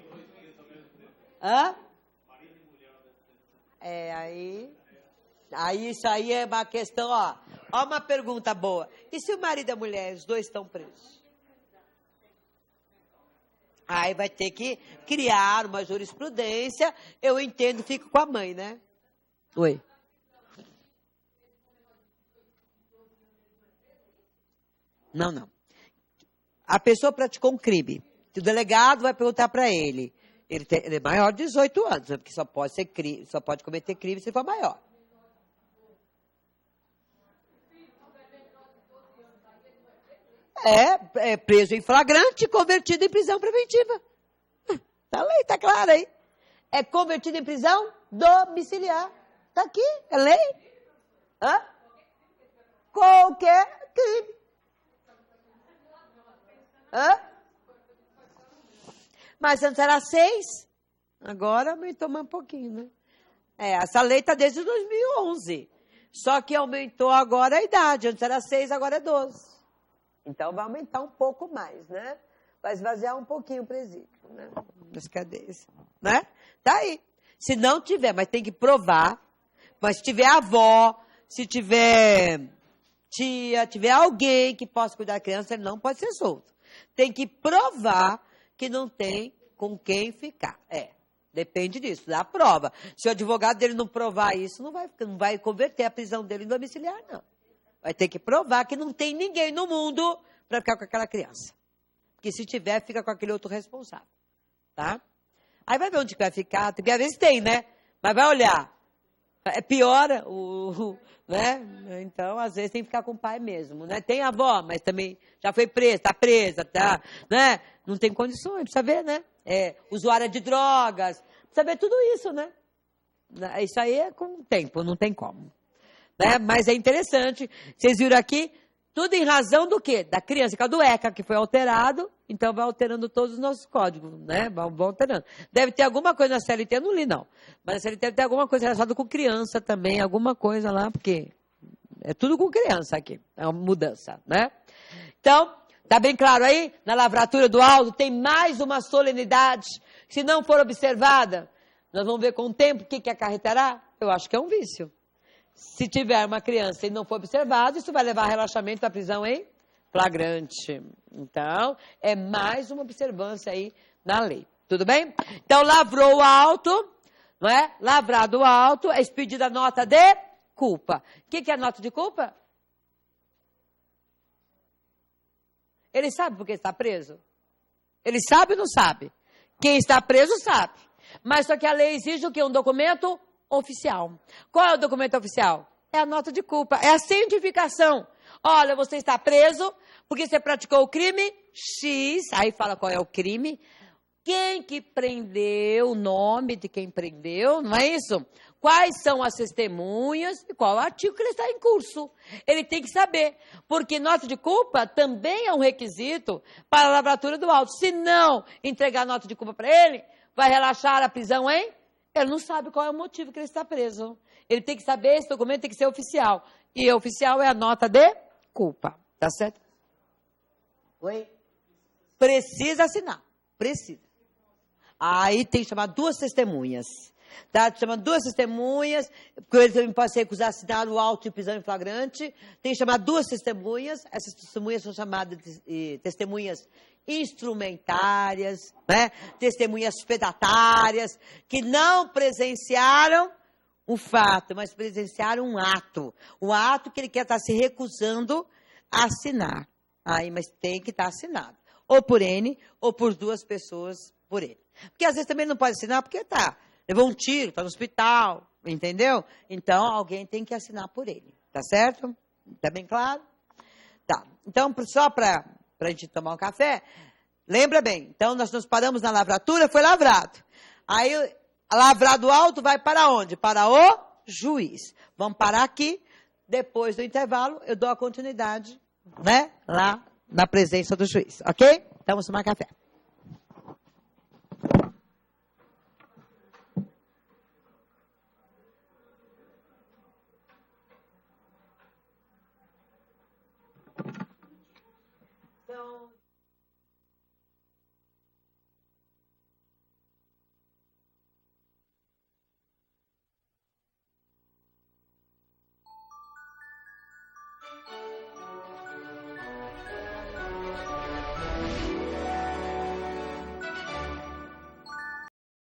Hã? Aí isso aí é uma questão, ó uma pergunta boa. E se o marido e a mulher, os dois estão presos? Aí vai ter que criar uma jurisprudência, eu entendo, fico com a mãe, né? Oi. Não. A pessoa praticou um crime. O delegado vai perguntar para ele. Ele é maior de 18 anos, né? Porque só pode cometer crime se for maior. É preso em flagrante e convertido em prisão preventiva. Tá lei, tá claro aí. É convertido em prisão domiciliar. Tá aqui, é lei. Qualquer crime. Mas antes era 6, agora aumentou mais um pouquinho, né? Essa lei está desde 2011. Só que aumentou agora a idade. Antes era 6, agora é 12. Então vai aumentar um pouco mais, né? Vai esvaziar um pouquinho o presídio, né? Das cadeias, né? Tá aí. Se não tiver, mas tem que provar. Mas se tiver avó, se tiver tia, tiver alguém que possa cuidar da criança, ele não pode ser solto. Tem que provar que não tem com quem ficar. Depende disso, da prova. Se o advogado dele não provar isso, não vai converter a prisão dele em domiciliar, não. Vai ter que provar que não tem ninguém no mundo para ficar com aquela criança. Porque se tiver, fica com aquele outro responsável. Tá? Aí vai ver onde vai ficar, porque às vezes tem, né? Mas vai olhar. Piora né? Então, às vezes, tem que ficar com o pai mesmo, né? Tem a avó, mas também já foi presa, tá? Né? Não tem condições, precisa ver, né? Usuária de drogas, precisa ver tudo isso, né? Isso aí é com o tempo, não tem como. Né? Mas é interessante, vocês viram aqui, tudo em razão do quê? Da criança, que é do ECA, que foi alterado, então vai alterando todos os nossos códigos, né? Vão alterando. Deve ter alguma coisa na CLT, eu não li não, mas na CLT deve ter alguma coisa relacionada com criança também, alguma coisa lá, porque é tudo com criança aqui, é uma mudança, né? Então, tá bem claro aí? Na lavratura do auto tem mais uma solenidade, se não for observada, nós vamos ver com o tempo o que acarretará? Eu acho que é um vício. Se tiver uma criança e não for observado, isso vai levar a relaxamento da prisão em flagrante. Então, é mais uma observância aí na lei. Tudo bem? Então, lavrou o auto, não é? Lavrado o auto, é expedida a nota de culpa. O que é a nota de culpa? Ele sabe por que está preso? Ele sabe ou não sabe? Quem está preso sabe. Mas só que a lei exige o quê? Um documento oficial. Qual é o documento oficial? É a nota de culpa, é a cientificação. Olha, você está preso porque você praticou o crime X, aí fala qual é o crime, quem que prendeu, o nome de quem prendeu, não é isso? Quais são as testemunhas e qual artigo que ele está em curso. Ele tem que saber, porque nota de culpa também é um requisito para a lavratura do auto. Se não entregar nota de culpa para ele, vai relaxar a prisão, hein? Ele não sabe qual é o motivo que ele está preso. Ele tem que saber, esse documento tem que ser oficial. E oficial é a nota de culpa. Tá certo? Oi? Precisa assinar. Precisa. Aí tem que chamar 2 testemunhas. Tá? Chamando 2 testemunhas, porque ele também pode ser acusado de assinar o auto de prisão em flagrante. Tem que chamar 2 testemunhas. Essas testemunhas são chamadas de testemunhas instrumentárias, né? Testemunhas fedatárias, que não presenciaram um fato, mas presenciar um ato. Um ato que ele quer estar se recusando a assinar. Aí, mas tem que estar assinado. Ou por N, ou por duas pessoas por ele. Porque às vezes também não pode assinar porque levou um tiro, está no hospital, entendeu? Então, alguém tem que assinar por ele. Tá certo? Tá bem claro? Tá. Então, só para a gente tomar um café, lembra bem. Então, nós nos paramos na lavratura, foi lavrado. Aí, lavrado alto vai para onde? Para o juiz. Vamos parar aqui. Depois do intervalo, eu dou a continuidade, né? Lá na presença do juiz. Ok? Então, vamos tomar café.